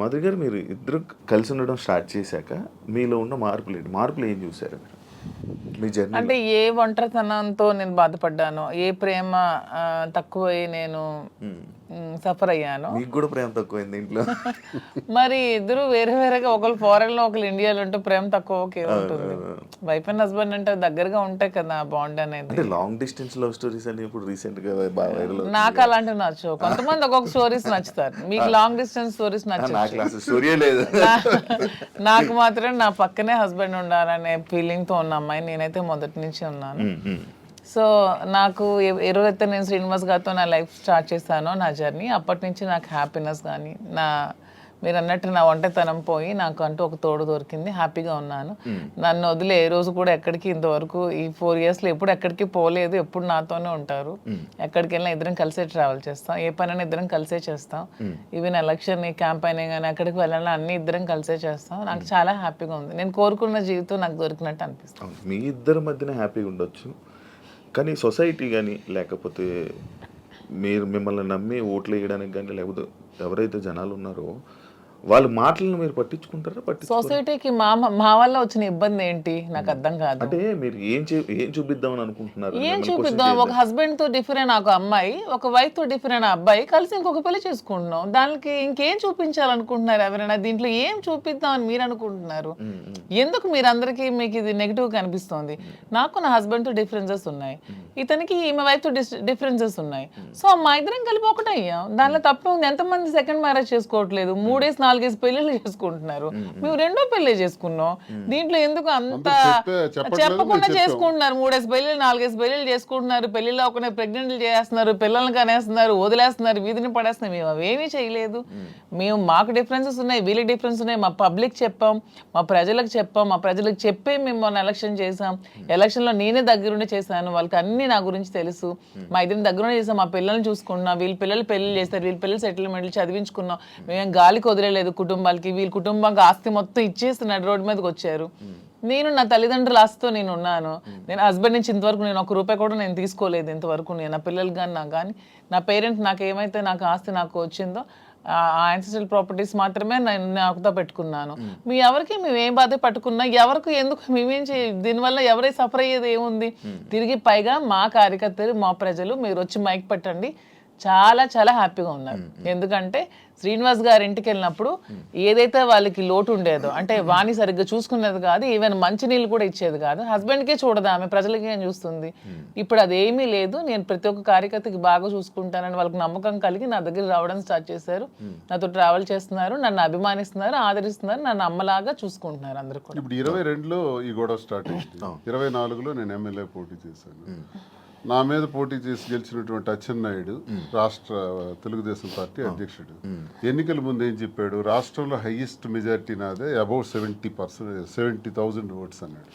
మాధురి గారు, మీరు ఇద్దరు కలిసి ఉండడం స్టార్ట్ చేశాక మీలో ఉన్న మార్పులు ఏం చూసారు మీరు మీ జర్నీ? అంటే ఏ ఒంటరితనంతో నేను బాధపడ్డానో, ఏ ప్రేమ తక్కువై నేను సఫర్ అయ్యానో. మీకు కూడా ప్రేమ తక్కువైంది ఇంట్లో? మరి ఇద్దరు వేరే వేరేగా, ఒకరు ఫారెన్ లో ఒకరు ఇండియాలో ఉంటే ప్రేమ తక్కువ ఉంటుంది. వైఫ్ అండ్ హస్బెండ్ అంటే దగ్గరగా ఉంటాయి కదా బాండ్ అనేది. అంటే లాంగ్ డిస్టెన్స్ లవ్ స్టోరీస్ అని ఇప్పుడు రీసెంట్ గా బాగా వైరల్. నాకు అలాంటివి నచ్చవు. కొంతమంది ఒక్కొక్క స్టోరీస్ నచ్చుతారు. మీకు లాంగ్ డిస్టెన్స్ స్టోరీస్ నచ్చవు. స్టోరీ లేదు. నాకు మాత్రం నా పక్కనే హస్బెండ్ ఉండాలనే ఫీలింగ్ తో ఉన్న అమ్మాయి నేనైతే మొదటి నుంచి ఉన్నాను. సో నాకు ఎవరైతే నేను శ్రీనివాస్ గారితో నా లైఫ్ స్టార్ట్ చేశానో, నా జర్నీ, అప్పటి నుంచి నాకు హ్యాపీనెస్ కానీ, మీరు అన్నట్టు నా ఒంటరితనం పోయి నాకు అంటూ ఒక తోడు దొరికింది. హ్యాపీగా ఉన్నాను. నన్ను వదిలే ఏ రోజు కూడా ఎక్కడికి ఇంతవరకు ఈ 4 yearsలో ఎప్పుడు ఎక్కడికి పోలేదు. ఎప్పుడు నాతోనే ఉంటారు. ఎక్కడికి వెళ్ళినా ఇద్దరం కలిసే ట్రావెల్ చేస్తాం. ఏ పనైనా ఇద్దరం కలిసే చేస్తాం. ఈవెన్ ఎలక్షన్ క్యాంపెయిన్ కానీ ఎక్కడికి వెళ్ళాలని అన్ని ఇద్దరం కలిసే చేస్తాం. నాకు చాలా హ్యాపీగా ఉంది. నేను కోరుకున్న జీవితం నాకు దొరికినట్టు అనిపిస్తుంది. మీ ఇద్దరి మధ్యన హ్యాపీగా ఉండొచ్చు, కానీ సొసైటీ కానీ లేకపోతే మీరు మిమ్మల్ని నమ్మి ఓట్లు వేయడానికి కానీ, లేకపోతే ఎవరైతే జనాలు ఉన్నారో వాళ్ళ మాటలను మీరు పట్టించుకుంటారా? సొసైటీకి మా వల్ల వచ్చిన ఇబ్బంది ఏంటి నాకు అర్థం కాదు. అంటే మీరు ఏం చూపిద్దామని అనుకుంటున్నారు? ఏం చూపిద్దాం? ఒక హస్బెండ్ తో డిఫరెంట్ ఒక అమ్మాయి, ఒక వైఫ్ తో డిఫరెంట్ అబ్బాయి కలిసి ఇంకొక పెళ్లి చేసుకుంటున్నాం. దానికి ఇంకేం చూపించాలనుకుంటున్నారు ఎవరైనా? దీంట్లో ఏం చూపిద్దాం అని మీరు అనుకుంటున్నారు? ఎందుకు మీరు అందరికీ మీకు ఇది నెగిటివ్ కనిపిస్తుంది? నాకు నా హస్బెండ్ తో డిఫరెన్సెస్ ఉన్నాయి, ఇతనికి ఈమె వైఫ్ తో డిఫరెన్సెస్ ఉన్నాయి. సో మా ఇద్దరం కలిపి ఒకటే అయ్యాం. దానిలో తప్పే ఉంది. ఎంతమంది సెకండ్ మ్యారేజ్ చేసుకోవట్లేదు? 3-4 పెళ్లిళ్ళు చేసుకుంటున్నారు. మేము 2వ పెళ్లి చేసుకున్నాం. దీంట్లో ఎందుకు అంత చెప్పకుండా చేసుకుంటున్నారు? 3 పెళ్లిళ్ళు 4 పెళ్లిళ్ళు చేసుకుంటున్నారు. పెళ్లిలో ఒకనే ప్రెగ్నెంట్లు చేస్తున్నారు, పిల్లల్ని కనేస్తున్నారు, వదిలేస్తున్నారు, వీధిని పడేస్తున్నారు. మేము అవేమీ చేయలేదు. మాకు డిఫరెన్సెస్ ఉన్నాయి, వీళ్ళకి డిఫరెన్స్ ఉన్నాయి. మా పబ్లిక్ చెప్పాం, మా ప్రజలకు చెప్పాం, మా ప్రజలకు చెప్పే మేము మొన్న ఎలక్షన్ చేసాం. ఎలక్షన్లో నేనే దగ్గరుండి చేశాను. వాళ్ళకి అన్ని నా గురించి తెలుసు. మా ఇద్దరిని దగ్గరుండి చేసాం. మా పిల్లల్ని చూసుకున్నాం. వీళ్ళ పిల్లలు పెళ్లి చేస్తారు, వీళ్ళ పిల్లలు సెటిల్మెంట్లు చదివించుకున్నాం. మేము గాలికి వదిలేదు కుటుంబాలకి. వీళ్ళ కుటుంబానికి ఆస్తి మొత్తం ఇచ్చేస్తున్నాడు, రోడ్డు మీదకి వచ్చారు. నేను నా తల్లిదండ్రుల ఆస్తితో నేను ఉన్నాను. నేను హస్బెండ్ నుంచి ఇంతవరకు నేను 1 రూపాయి కూడా నేను తీసుకోలేదు ఇంతవరకు. నేను నా పిల్లలు కానీ నాకు కానీ, నా పేరెంట్స్ నాకు ఏమైతే నాకు ఆస్తి నాకు వచ్చిందో ఆ యాన్సిస్ట్రల్ ప్రాపర్టీస్ మాత్రమే నేను నాకుతో పెట్టుకున్నాను. ఎవరికి మేము ఏం బాధ పట్టుకున్నా, ఎవరికి ఎందుకు మేమేం దీనివల్ల ఎవరై సఫర్ అయ్యేది ఏముంది? తిరిగి పైగా మా కార్యకర్తలు, మా ప్రజలు మీరు వచ్చి మైక్ పెట్టండి, చాలా చాలా హ్యాపీగా ఉన్నారు. ఎందుకంటే శ్రీనివాస్ గారి ఇంటికి వెళ్ళినప్పుడు ఏదైతే వాళ్ళకి లోటు ఉండేదో, అంటే వాణి సరిగ్గా చూసుకునేది కాదు, ఈవెన్ మంచినీళ్ళు కూడా ఇచ్చేది కాదు. హస్బెండ్కే చూడదు ఆమె, ప్రజలకి ఏం చూస్తుంది? ఇప్పుడు అదేమీ లేదు. నేను ప్రతి ఒక్క కార్యకర్తకి బాగా చూసుకుంటానని వాళ్ళకి నమ్మకం కలిగి నా దగ్గర రావడం స్టార్ట్ చేశారు. నాతో ట్రావెల్ చేస్తున్నారు, నన్ను అభిమానిస్తున్నారు, ఆదరిస్తున్నారు, నన్ను అమ్మలాగా చూసుకుంటున్నారు అందరూ కూడా. ఇప్పుడు 22లో ఈ గొడవ స్టార్ట్ అయింది. 24లో నేను ఎమ్మెల్యే పోటీ చేశాను. నా మీద పోటీ చేసి గెలిచినటువంటి అచ్చెన్నాయుడు రాష్ట్ర తెలుగుదేశం పార్టీ అధ్యక్షుడు ఎన్నికల ముందు ఏం చెప్పాడు? రాష్ట్రంలో హైయెస్ట్ మెజారిటీ నాదే, అబౌట్ 70,000 ఓట్స్ అన్నాడు.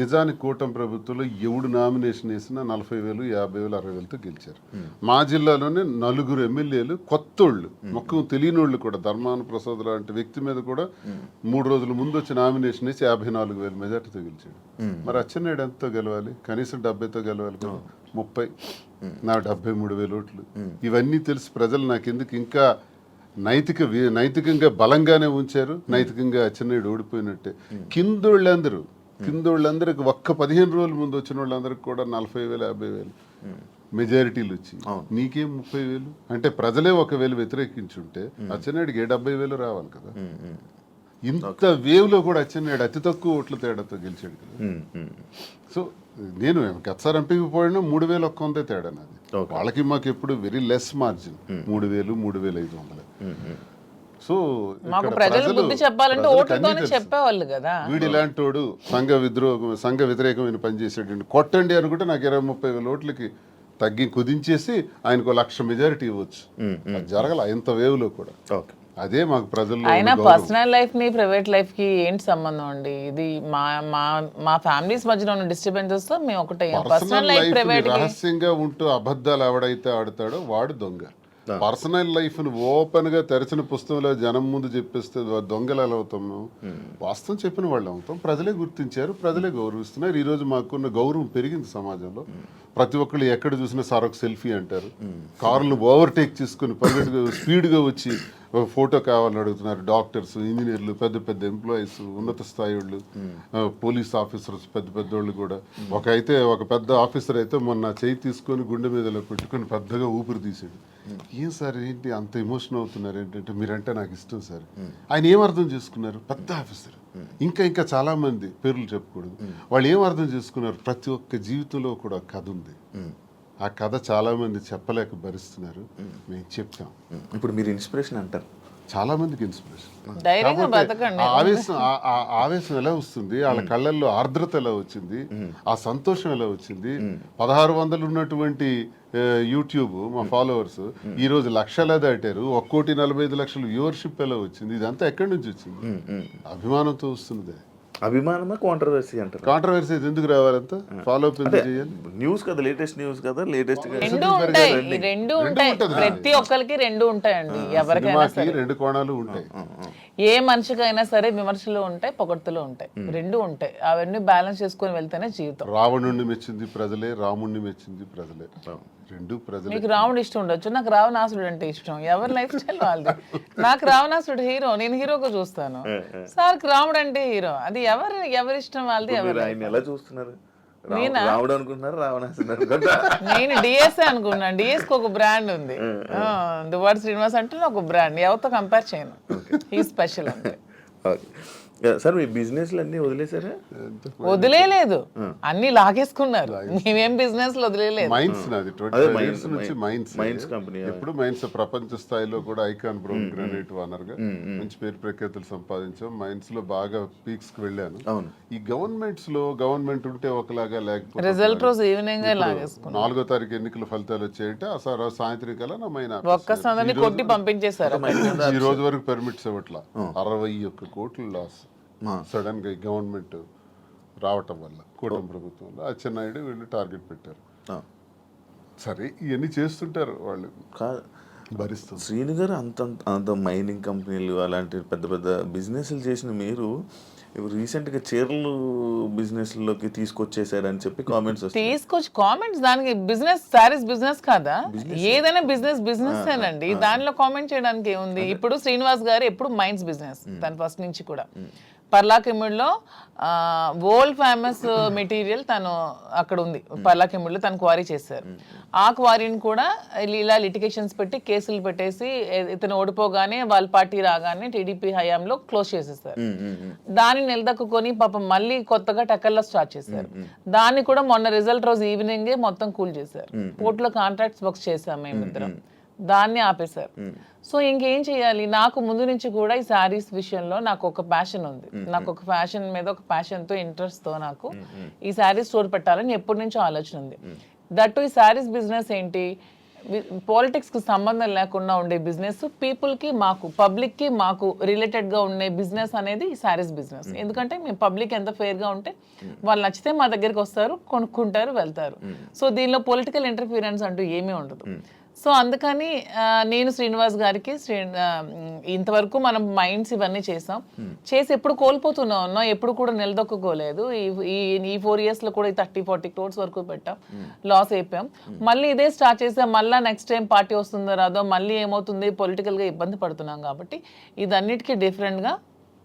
నిజానికి కూటమి ప్రభుత్వంలో ఎవడు నామినేషన్ వేసినా 40,000, 50,000, 60,000తో గెలిచారు. మా జిల్లాలోనే 4 ఎమ్మెల్యేలు కొత్తోళ్ళు, మొక్కం తెలియనోళ్ళు కూడా, ధర్మాన ప్రసాద్ లాంటి వ్యక్తి మీద కూడా 3 రోజుల ముందు వచ్చి నామినేషన్ వేసి 54,000 మెజార్టీతో గెలిచాడు. మరి అచ్చెన్నాయుడు ఎంతతో గెలవాలి? కనీసం 70తో గెలవాలి కదా. 30, నా 73,000 ఓట్లు. ఇవన్నీ తెలిసి ప్రజలు నాకెందుకు ఇంకా నైతికంగా బలంగానే ఉంచారు. నైతికంగా అచ్చెన్నాయుడు ఓడిపోయినట్టే. కిందోళ్ళందరికి ఒక్క 15 రోజుల ముందు వచ్చిన వాళ్ళందరికి కూడా 40,000, 50,000 మెజారిటీలు వచ్చి నీకేం 30,000? అంటే ప్రజలే 1,000 వ్యతిరేకించుంటే అచ్చెన్నాయుడికి 70,000 రావాలి కదా. ఇంత వేవ్లో కూడా అచ్చెన్నాయుడు అతి తక్కువ ఓట్ల తేడాతో గెలిచాడు కదా. సో నేను గతసారి ఎంపీకి పోయినా 3,100 తేడా నాది. వాళ్ళకి మాకు ఎప్పుడు వెరీ లెస్ మార్జిన్, 3,000, 3,500. సో వీడు ఇలాంటోడు సంఘ వ్యతిరేకమైన పని చేసాడు, కొట్టండి అనుకుంటే నాకు 20-30,000 ఓట్లకి తగ్గి కుదించేసి ఆయనకు 1,00,000 మెజారిటీ ఇవ్వచ్చు. అది జరగల ఇంత వేవ్లో కూడా. అదే మాకు ప్రజల్లో. అయినా పర్సనల్ లైఫ్ ని ప్రైవేట్ లైఫ్ కి ఏంటి సంబంధం అండి? ఇది మా ఫ్యామిలీస్ మధ్యలో ఉన్న డిస్టర్బెన్సెస్ తో మేము ఒకటే. పర్సనల్ లైఫ్ ప్రైవేట్ రహస్యంగా ఉంటూ అబద్ధాలు ఎవడైతే ఆడతాడో వాడు దొంగ. పర్సనల్ లైఫ్ ను ఓపెన్ గా తెరచిన పుస్తకంలో జనం ముందు చెప్పేస్తే దొంగలు ఎలా అవుతాము? వాస్తవం చెప్పిన వాళ్ళు అవుతాం. ప్రజలే గుర్తించారు, ప్రజలే గౌరవిస్తున్నారు. ఈ రోజు మాకున్న గౌరవం పెరిగింది సమాజంలో. ప్రతి ఒక్కళ్ళు ఎక్కడ చూసినా సార్ ఒక సెల్ఫీ అంటారు. కార్లు ఓవర్టేక్ చేసుకుని పరిగెట్టుగా స్పీడ్గా వచ్చి ఫోటో కావాలని అడుగుతున్నారు. డాక్టర్స్, ఇంజనీర్లు, పెద్ద పెద్ద ఎంప్లాయీస్, ఉన్నత స్థాయి వాళ్ళు, పోలీస్ ఆఫీసర్స్, పెద్ద పెద్దోళ్ళు కూడా. ఒక పెద్ద ఆఫీసర్ అయితే మొన్న చేయి తీసుకొని గుండె మీదలో పెట్టుకొని పెద్దగా ఊపిరి తీసాడు. ఏం సార్ ఏంటి అంత ఎమోషన్ అవుతున్నారు ఏంటంటే, మీరంటే నాకు ఇష్టం సార్. ఆయన ఏం అర్థం చేసుకున్నారు? పెద్ద ఆఫీసర్. ఇంకా చాలా మంది పేర్లు చెప్పకూడదు. వాళ్ళు ఏం అర్థం చేసుకున్నారు? ప్రతి ఒక్క జీవితంలో కూడా కథ ఉంది. ఆ కథ చాలా మంది చెప్పలేక భరిస్తున్నారు. మేము చెప్తాం. ఇప్పుడు మీరు ఇన్స్పిరేషన్ అంటారు, చాలా మందికి ఇన్స్పిరేషన్. ధైర్యంగా బతకండి. ఆవేశం ఎలా వస్తుంది, వాళ్ళ కళ్ళల్లో ఆర్ద్రత ఎలా వచ్చింది, ఆ సంతోషం ఎలా వచ్చింది. 1600 ఉన్నటువంటి యూట్యూబ్ మా ఫాలోవర్స్ ఈ రోజు లక్షలా దాటారు. 1,45,00,000 వ్యూవర్షిప్ ఎలా వచ్చింది? ఇదంతా ఎక్కడి నుంచి వచ్చింది? అభిమానంతో వస్తుంది. అభిమానమా కాంట్రవర్సీ అంటారు? కాంట్రవర్సీ ఎందుకు రావాలంతా? ఫాలో అప్ ఎందుకు చేయాలి? న్యూస్ కదా, లేటెస్ట్ న్యూస్ కదా, లేటెస్ట్ రెండు ఉంటాయి. ప్రతి ఒక్కరికి రెండు ఉంటాయండి. ఎవరికైనా సరే రెండు కోణాలు ఉంటాయి. ఏ మనిషికైనా సరే విమర్శలు ఉంటాయి, పొగడ్తలు ఉంటాయి, రెండు ఉంటాయి. అవన్నీ బ్యాలెన్స్ చేసుకొని వెళ్తేనే జీవితం. రావణుణ్ణి మెచ్చింది ప్రజలే, రాముణ్ణి మెచ్చింది ప్రజలే. రెండు ప్రజలే. మీకు రావణుడు ఇష్టం ఉండొచ్చు, నాకు రావణాసుడు అంటే ఇష్టం. ఎవరి లైఫ్ స్టైల్ వాళ్ళది. నాకు రావణాసుడు హీరో, నేను హీరోగా చూస్తాను. సార్ రాముడు అంటే హీరో. అది ఎవరి ఇష్టం వాళ్ళది. ఆయన ఎలా చూస్తున్నారు? రాముడు అనుకుంటున్నారు, రావణాసుడు? నేను డిఎస్ఏ అనుకున్నాను. డిఎస్ కి ఒక బ్రాండ్ ఉంది. దువ్వాడ శ్రీనివాస్ అంటే ఒక బ్రాండ్. ఎవరితో కంపేర్ చేయను. ఈ స్పెషల్ అంటే. సార్ మీ బిజినెస్లు అన్నీ వదిలేసారా? వదిలేదు, అన్ని లాగేసుకున్నారు. మేమేం బిజినెస్ వదిలేదు. మైన్స్ నాది 25 years నుంచి మైన్స్ కంపెనీ. ఎప్పుడు మైన్స్ ప్రపంచ స్థాయిలో కూడా ఐకాన్ బ్రౌన్ గ్రానైట్ ఓనర్ గా మంచి పేరు ప్రఖ్యాతులు సంపాదించాం. మైన్స్ లో బాగా పీక్స్ కి వెళ్ళాను. ఈ గవర్నమెంట్స్ లో గవర్నమెంట్ ఉంటే ఒకలాగా, లేకపోతే రిజల్ట్ రోజు ఈవినింగ్ లాగేసుకున్నాం. 4వ తారీఖు ఎన్నికల ఫలితాలు వచ్చాయంటే ఆ సాయంత్రం కల్లా నా మైన్ ఒక్క సందని కొట్టి పంపించేశారు. ఈ రోజు వరకు పర్మిట్స్ ఇవ్వట్లా. 61 కోట్ల లాస్ సడన్ గా గవర్నమెంట్ రావటం వల్ల, కూటమి ప్రభుత్వంలో అచ్చెన్నాయుడు వీళ్ళు టార్గెట్ పెట్టారు. సరే ఇవన్నీ చేస్తుంటారు వాళ్ళు, భరిస్తారు. శ్రీను గారు అంత మైనింగ్ కంపెనీలు అలాంటి పెద్ద పెద్ద బిజినెస్లు చేసిన మీరు రీసెంట్గా చీరలు బిజినెస్లోకి తీసుకొచ్చేసారని చెప్పి కామెంట్స్ కామెంట్స్. దానికి బిజినెస్, సారీస్ బిజినెస్ కాదా? ఏదైనా బిజినెస్ ఏనండి. దానిలో కామెంట్ చేయడానికి ఏముంది? ఇప్పుడు శ్రీనివాస్ గారు ఎప్పుడు మైన్స్ బిజినెస్, తను ఫస్ట్ నుంచి కూడా. పర్లాకిమిడిలో వరల్డ్ ఫేమస్ మెటీరియల్ తను అక్కడ ఉంది. పర్లాకిమిడిలో తను క్వారీ చేశారు. ఆ క్వారీని కూడా ఇలా లిటిగేషన్స్ పెట్టి కేసులు పెట్టేసి ఇతను ఓడిపోగానే వాళ్ళ పార్టీ రాగానే టీడీపీ హయాంలో క్లోజ్ చేసేసారు. దాన్ని నిలదక్కుని పాపం మళ్ళీ కొత్తగా టెక్కల్లో స్టార్ట్ చేశారు. దాన్ని కూడా మొన్న రిజల్ట్ రోజు ఈవినింగే మొత్తం కూల్ చేశారు. పోర్టులో కాంట్రాక్ట్స్ వర్క్స్ చేశాం మేమిద్దరం. దాన్ని ఆపేశారు. సో ఇంకేం చేయాలి? నాకు ముందు నుంచి కూడా ఈ శారీస్ విషయంలో నాకు ఒక ప్యాషన్ ఉంది. నాకు ఒక ఫ్యాషన్ మీద ఒక ప్యాషన్తో, ఇంట్రెస్ట్తో నాకు ఈ శారీస్ స్టోర్ పెట్టాలని ఎప్పటి నుంచో ఆలోచన ఉంది. దట్టు ఈ శారీస్ బిజినెస్ ఏంటి, పాలిటిక్స్కి సంబంధం లేకుండా ఉండే బిజినెస్, పీపుల్కి మాకు, పబ్లిక్కి మాకు రిలేటెడ్గా ఉండే బిజినెస్ అనేది ఈ శారీస్ బిజినెస్. ఎందుకంటే మేము పబ్లిక్ ఎంత ఫెయిర్గా ఉంటే వాళ్ళు నచ్చితే మా దగ్గరికి వస్తారు, కొనుక్కుంటారు, వెళ్తారు. సో దీనిలో పొలిటికల్ ఇంటర్ఫీరెన్స్ అంటూ ఏమీ ఉండదు. సో అందుకని నేను శ్రీనివాస్ గారికి ఇంతవరకు మనం మైండ్స్ ఇవన్నీ చేసాం. చేసి ఎప్పుడు కోల్పోతున్నాం, ఎప్పుడు కూడా నిలదొక్కుకోలేదు. ఈ 4 years లో కూడా 30-40 crores వరకు పెట్టాం, లాస్ అయిపోయాం. మళ్ళీ ఇదే స్టార్ట్ చేసాం. మళ్ళీ నెక్స్ట్ టైం పార్టీ వస్తుందో రాదో, మళ్ళీ ఏమవుతుంది, పొలిటికల్గా ఇబ్బంది పడుతున్నాం. కాబట్టి ఇదన్నిటికీ డిఫరెంట్గా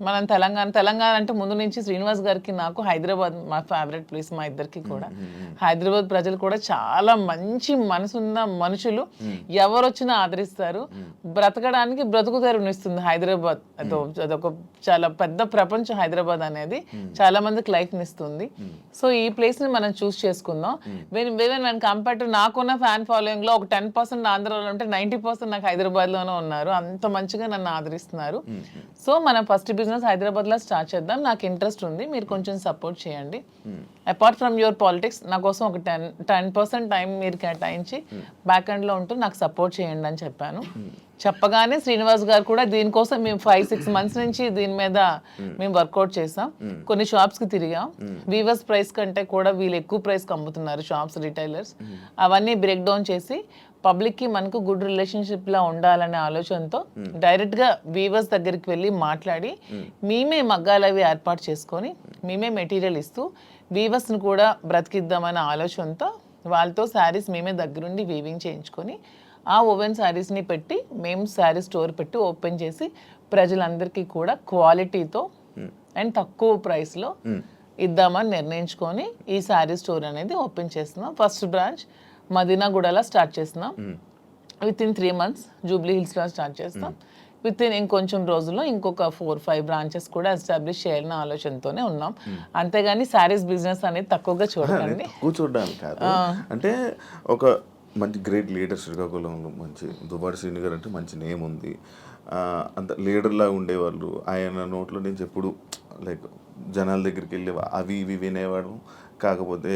మనం తెలంగాణ అంటే ముందు నుంచి శ్రీనివాస్ గారికి నాకు హైదరాబాద్ మా ఫేవరెట్ ప్లేస్, మా ఇద్దరికి కూడా. హైదరాబాద్ ప్రజలు కూడా చాలా మంచి మనసున్న మనుషులు, ఎవరు వచ్చినా ఆదరిస్తారు. బ్రతకడానికి బ్రతుకు తెరునిస్తుంది హైదరాబాద్. అదొక చాలా పెద్ద ప్రపంచం హైదరాబాద్ అనేది. చాలా మందికి లైఫ్ని ఇస్తుంది. సో ఈ ప్లేస్ని మనం చూస్ చేసుకుందాం. వెన్ కంపేర్ టు నాకున్న ఫ్యాన్ ఫాలోయింగ్లో ఒక 10% ఆంధ్రాలో ఉంటే 90% నాకు హైదరాబాద్లోనే ఉన్నారు. అంత మంచిగా నన్ను ఆదరిస్తున్నారు. సో మనం ఫస్ట్ బిజినెస్ హైదరాబాద్లో స్టార్ట్ చేద్దాం. నాకు ఇంట్రెస్ట్ ఉంది, మీరు కొంచెం సపోర్ట్ చేయండి. అపార్ట్ ఫ్రమ్ యువర్ పాలిటిక్స్ నా కోసం ఒక 10% టైం మీరు కేటాయించి బ్యాక్ ఎండ్లో ఉంటూ నాకు సపోర్ట్ చేయండి అని చెప్పాను. చెప్పగానే శ్రీనివాస్ గారు కూడా దీనికోసం మేము 5-6 months నుంచి దీని మీద మేము వర్కౌట్ చేసాం. కొన్ని షాప్స్కి తిరిగాం. వీవర్స్ ప్రైస్ కంటే కూడా వీళ్ళు ఎక్కువ ప్రైస్కి అమ్ముతున్నారు షాప్స్, రిటైలర్స్. అవన్నీ బ్రేక్ డౌన్ చేసి పబ్లిక్కి మనకు గుడ్ రిలేషన్షిప్లా ఉండాలనే ఆలోచనతో డైరెక్ట్గా వీవర్స్ దగ్గరికి వెళ్ళి మాట్లాడి మేమే మగ్గాలు అవి ఏర్పాటు చేసుకొని మేమే మెటీరియల్ ఇస్తూ వీవర్స్ని కూడా బ్రతికిద్దామనే ఆలోచనతో వాళ్ళతో శారీస్ మేమే దగ్గరుండి వీవింగ్ చేయించుకొని ఆ ఓవెన్ శారీస్ని పెట్టి మేము శారీ స్టోర్ పెట్టి ఓపెన్ చేసి ప్రజలందరికీ కూడా క్వాలిటీతో అండ్ తక్కువ ప్రైస్లో ఇద్దామని నిర్ణయించుకొని ఈ శారీ స్టోర్ అనేది ఓపెన్ చేస్తున్నాం. ఫస్ట్ బ్రాంచ్ మదీనాగూడలో స్టార్ట్ చేస్తున్నాం. విత్ ఇన్ 3 months జూబ్లీ హిల్స్లో స్టార్ట్ చేస్తాం. విత్ ఇన్ ఇంకొంచెం రోజుల్లో ఇంకొక 4-5 బ్రాంచెస్ కూడా ఎస్టాబ్లిష్ చేయాలన్న ఆలోచనతోనే ఉన్నాం. అంతేగాని శారీస్ బిజినెస్ అనేది తక్కువగా చూడకండి. కూర్చోడానికి కాదు, అంటే ఒక మంచి గ్రేట్ లీడర్ శ్రీకాకుళంలో మంచి దువ్వాడ శ్రీని గారు అంటే మంచి నేమ్ ఉంది. అంత లీడర్లా ఉండేవాళ్ళు. ఆయన నోట్లో నుంచి ఎప్పుడు లైక్ జనాల దగ్గరికి వెళ్ళే అవి ఇవి వినేవాడు. కాకపోతే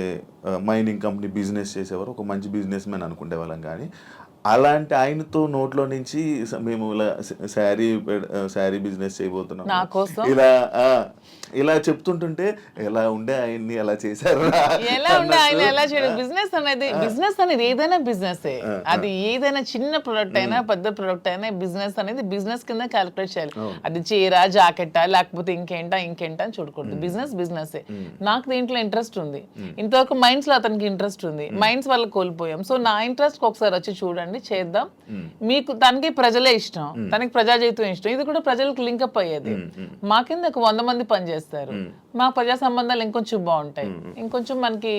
మైనింగ్ కంపెనీ బిజినెస్ చేసేవారు, ఒక మంచి బిజినెస్ మ్యాన్ అనుకునే వాళ్ళం. కానీ అలాంటి ఆయనతో నోట్లో నుంచి మేము ఇలా శారీ బిజినెస్ చేయబోతున్నాం ఇలా చెప్తుంటుంటే ఎలా ఉండే ఆయన్ని ఎలా చేశారు, ఎలా ఉండే ఆయన ఎలా చేయడం. బిజినెస్ అనేది ఏదైనా బిజినెస్, అది ఏదైనా చిన్న ప్రొడక్ట్ అయినా పెద్ద ప్రొడక్ట్ అయినా బిజినెస్ అనేది బిజినెస్ కింద క్యాలిక్యులేట్ చేయాలి. అది చీర జాకెట్టా లేకపోతే ఇంకేంటా అని చూడకూడదు. బిజినెస్ నాకు దీంట్లో ఇంట్రెస్ట్ ఉంది. ఇంతవరకు మైండ్స్ లో అతనికి ఇంట్రెస్ట్ ఉంది, మైండ్స్ వల్ల కోల్పోయాం. సో నా ఇంట్రెస్ట్ ఒకసారి వచ్చి చూడండి, చేద్దాం. మీకు తనకి ప్రజలే ఇష్టం, తనకి ప్రజాజీవితం ఇష్టం, ఇది కూడా ప్రజలకు లింకప్ అయ్యేది. మా కింద 100 మంది పనిచేస్తారు, మా ప్రజా సంబంధాలు ఇంకొంచెం బాగుంటాయి, ఇంకొంచెం మనకి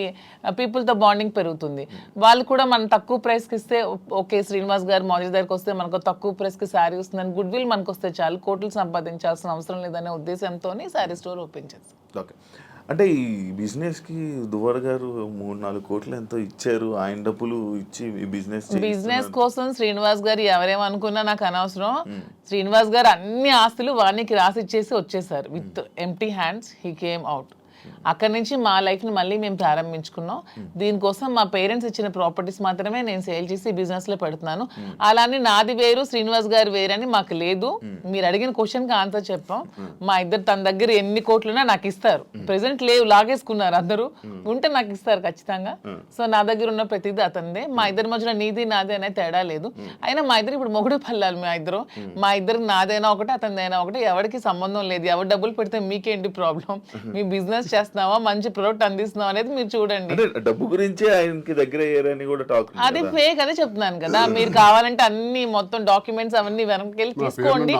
పీపుల్ తో బాండింగ్ పెరుగుతుంది. వాళ్ళు కూడా మనం తక్కువ ప్రైస్ కి ఇస్తే ఓకే, శ్రీనివాస్ గారు మౌజీ దగ్గరికి వస్తే మనకు తక్కువ ప్రైస్ కి శారీ వస్తుందని గుడ్ విల్ మనకు వస్తే చాలు, కోట్లు సంపాదించాల్సిన అవసరం లేదనే ఉద్దేశంతో శారీ స్టోర్ ఓపెన్ చేస్తాం. ఓకే, అంటే ఈ బిజినెస్కి దువ్వాడ గారు 3-4 కోట్లు ఎంతో ఇచ్చారు. ఆయన డబ్బులు ఇచ్చి ఈ బిజినెస్ కోసం శ్రీనివాస్ గారు ఎవరేమనుకున్నా నాకు అనవసరం. శ్రీనివాస్ గారు అన్ని ఆస్తులు వానికి రాసిచ్చేసి వచ్చేసారు. With empty hands he came out. అక్కడి నుంచి మా లైఫ్ని మళ్ళీ మేము ప్రారంభించుకున్నాం. దీనికోసం మా పేరెంట్స్ ఇచ్చిన ప్రాపర్టీస్ మాత్రమే నేను సేల్ చేసి బిజినెస్లో పెడుతున్నాను. అలానే నాది వేరు శ్రీనివాస్ గారు వేరని మాకు లేదు. మీరు అడిగిన క్వశ్చన్కి ఆన్సర్ చెప్పాం. మా ఇద్దరు తన దగ్గర ఎన్ని కోట్లున్నా నాకు ఇస్తారు. ప్రెసెంట్ లేవు, లాగేసుకున్నారు అందరూ. ఉంటే నాకు ఇస్తారు ఖచ్చితంగా. సో నా దగ్గర ఉన్న ప్రతిదీ అతనిదే. మా ఇద్దరి మధ్యలో నీది నాది అనే తేడా లేదు. అయినా మా ఇద్దరు ఇప్పుడు మొగుడు పల్లాలి. మా ఇద్దరు నాదైనా ఒకటి అతనిదైనా ఒకటి, ఎవరికి సంబంధం లేదు. ఎవరు డబ్బులు పెడితే మీకేంటి ప్రాబ్లం? మీ బిజినెస్ చేస్తున్నావా, మంచి ప్రొడక్ట్ అందిస్తున్నావా అనేది మీరు చూడండి. డబ్బు గురించి ఆయనకి దగ్గర అయ్యారని కూడా టాక్. అది ఫేక్, అదే చెప్తున్నాను కదా. మీరు కావాలంటే అన్ని మొత్తం డాక్యుమెంట్స్ అవన్నీ వెనక్కి తీసుకోండి.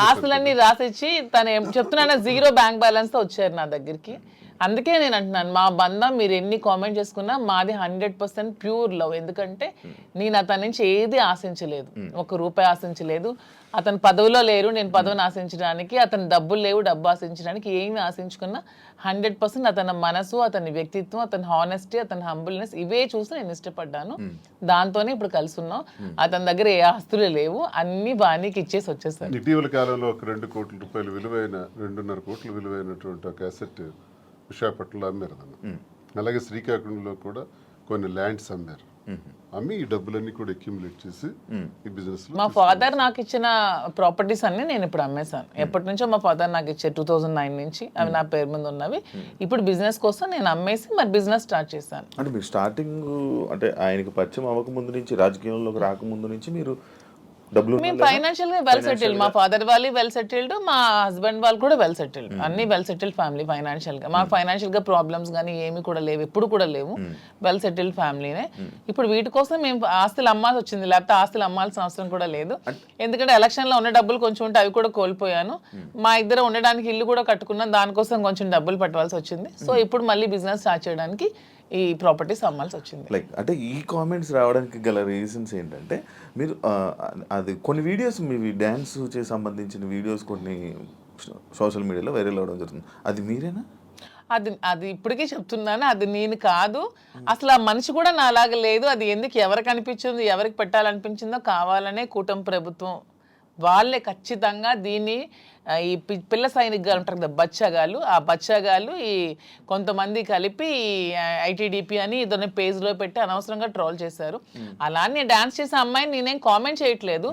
ఆస్తులన్నీ రాసిచ్చి తను చెప్తున్నాను 0 బ్యాంక్ బ్యాలెన్స్ తో వచ్చారు నా దగ్గరికి. అందుకే నేను అంటున్నాను, మా బంధం మీరు ఎన్ని కామెంట్ చేసుకున్నా మాది 100% ప్యూర్ లవ్. ఎందుకంటే నేను అతని నుంచి ఏది ఆశించలేదు, 1 రూపాయి ఆశించలేదు. అతను పదవిలో లేరు, నేను పదవిని ఆశించడానికి. అతను డబ్బులు లేవు, డబ్బు ఆశించడానికి. ఏమి ఆశించుకున్నా 100% అతని మనసు, అతని వ్యక్తిత్వం, అతని హానెస్టీ, అతని హంబుల్నెస్ ఇవే చూసి నేను ఇష్టపడ్డాను. దాంతోనే ఇప్పుడు కలిసి ఉన్నాం. అతని దగ్గర ఏ ఆస్తులు లేవు, అన్ని బాణీకి ఇచ్చేసి వచ్చేసారు. ఇటీవల కాలంలో ఒక 2 కోట్ల రూపాయలు విలువైన 2.5 కోట్ల విలువైనటువంటి ఒక అసెట్ విశాఖపట్నంలో అమ్మారు. అలాగే శ్రీకాకుళంలో కూడా కొన్ని ల్యాండ్స్ అమ్మారు. అమ్మి ఈ డబ్బులన్నీ కూడా అక్యుములేట్ చేసి ఈ బిజినెస్. మా ఫాదర్ నాకు ఇచ్చిన ప్రాపర్టీస్ అన్ని నేను ఇప్పుడు అమ్మేశాను. ఎప్పటి నుంచో మా ఫాదర్ నాకు ఇచ్చే 2009 నుంచి అవి నా పేరు మీద ఉన్నవి. ఇప్పుడు బిజినెస్ కోసం నేను అమ్మేసి మరి బిజినెస్ స్టార్ట్ చేశాను. అంటే మీరు స్టార్టింగ్ అంటే ఆయనకి పరిచయం అవ్వక ముందు నుంచి, రాజకీయంలోకి రాకముందు నుంచి మీరు మేము ఫైనాన్షియల్ గా వెల్ సెటిల్డ్. మా ఫాదర్ వాళ్ళు వెల్ సెటిల్డ్, మా హస్బెండ్ వాళ్ళు కూడా వెల్ సెటిల్డ్. అన్ని వెల్ సెటిల్డ్ ఫ్యామిలీ ఫైనాన్షియల్ గా. మాకు ఫైనాన్షియల్ గా ప్రాబ్లమ్స్ కానీ ఏమి కూడా లేవు, ఎప్పుడు కూడా లేవు. వెల్ సెటిల్డ్ ఫ్యామిలీనే. ఇప్పుడు వీటి కోసం మేము ఆస్తులు అమ్మాల్సి వచ్చింది, లేకపోతే ఆస్తులు అమ్మాల్సిన అవసరం కూడా లేదు. ఎందుకంటే ఎలక్షన్ లో ఉన్న డబ్బులు కొంచెం ఉంటే అవి కూడా కోల్పోయాను. మా ఇద్దరు ఉండడానికి ఇల్లు కూడా కట్టుకున్నాం, దానికోసం కొంచెం డబ్బులు పెట్టవలసి వచ్చింది. సో ఇప్పుడు మళ్ళీ బిజినెస్ స్టార్ట్ చేయడానికి ఈ ప్రాపర్టీస్ అమ్మాల్సి వచ్చింది. లైక్ అంటే ఈ కామెంట్స్ రావడానికి గల రీజన్స్ ఏంటంటే, మీరు అది కొన్ని వీడియోస్ మీ డ్యాన్స్ చే సంబంధించిన వీడియోస్ కొన్ని సోషల్ మీడియాలో వైరల్ అవ్వడం జరుగుతుంది. అది మీరేనా? అది ఇప్పటికీ చెప్తున్నాను, అది నేను కాదు. అసలు ఆ మనిషి కూడా నాలాగా లేదు. అది ఎందుకు ఎవరికి అనిపించిందో, ఎవరికి పెట్టాలనిపించిందో కావాలనే కూటమి ప్రభుత్వం వాళ్ళే ఖచ్చితంగా దీన్ని ఈ పిల్ల సైనికులు ఉంటారు కదా, బచ్చగాళ్ళు, ఆ బచ్చగాళ్ళు ఈ కొంతమంది కలిపి ఐటీడీపీ అని ఇదొన్న పేజ్లో పెట్టి అనవసరంగా ట్రోల్ చేశారు. అలానే డాన్స్ చేసే అమ్మాయిని నేనేం కామెంట్ చేయట్లేదు.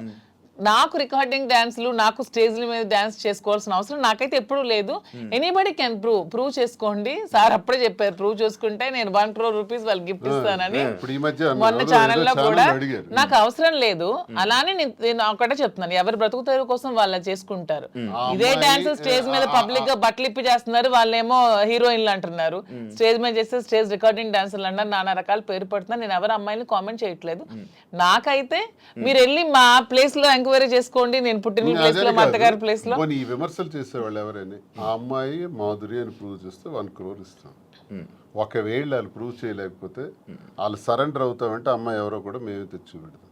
నాకు రికార్డింగ్ డాన్స్లు నాకు స్టేజ్ల మీద డాన్స్ చేసుకోవాల్సిన అవసరం నాకైతే ఎప్పుడూ లేదు. ఎనీబడి కెన్ ప్రూవ్ చేసుకోండి. సార్ అప్పుడే చెప్పారు ప్రూవ్ చేసుకుంటే నేను 1 crore rupees వాళ్ళకి గిఫ్ట్ ఇస్తానని. ఇప్పుడు ఈ మధ్య మొన్న ఛానల్లో కూడా అడిగారు. నాకు అవసరం లేదు. అలానే నేను ఒకటే చెప్తున్నాను, ఎవరి బ్రతుకుతారు కోసం వాళ్ళు చేసుకుంటారు. ఇదే డాన్స్ స్టేజ్ మీద పబ్లిక్ గా బట్టలు ఇప్పి చేస్తున్నారు, వాళ్ళేమో హీరోయిన్లు అంటున్నారు. స్టేజ్ మీద చేస్తే స్టేజ్ రికార్డింగ్ డాన్సర్లు అన్నారు, నానా రకాల పేరు పడుతున్నారు. నేను ఎవరు అమ్మాయిని కామెంట్ చేయట్లేదు. నాకైతే మీరు వెళ్ళి మా ప్లేస్ లో ఎంక్వైరీ చేసుకోండి, నేను పుట్టిన ప్లేస్ లో మా అత్తగారి ప్లేస్ లో. ఈ విమర్శలు చేసేవాళ్ళు ఎవరైనా ఆ అమ్మాయి మాధురి అని ప్రూవ్ చేస్తే 1 crore ఇస్తాం. ఒకవేళ వాళ్ళు ప్రూవ్ చేయలేకపోతే వాళ్ళు సరెండర్ అవుతామంటే అమ్మాయి ఎవరో కూడా మేమే తెచ్చి పెడతాం.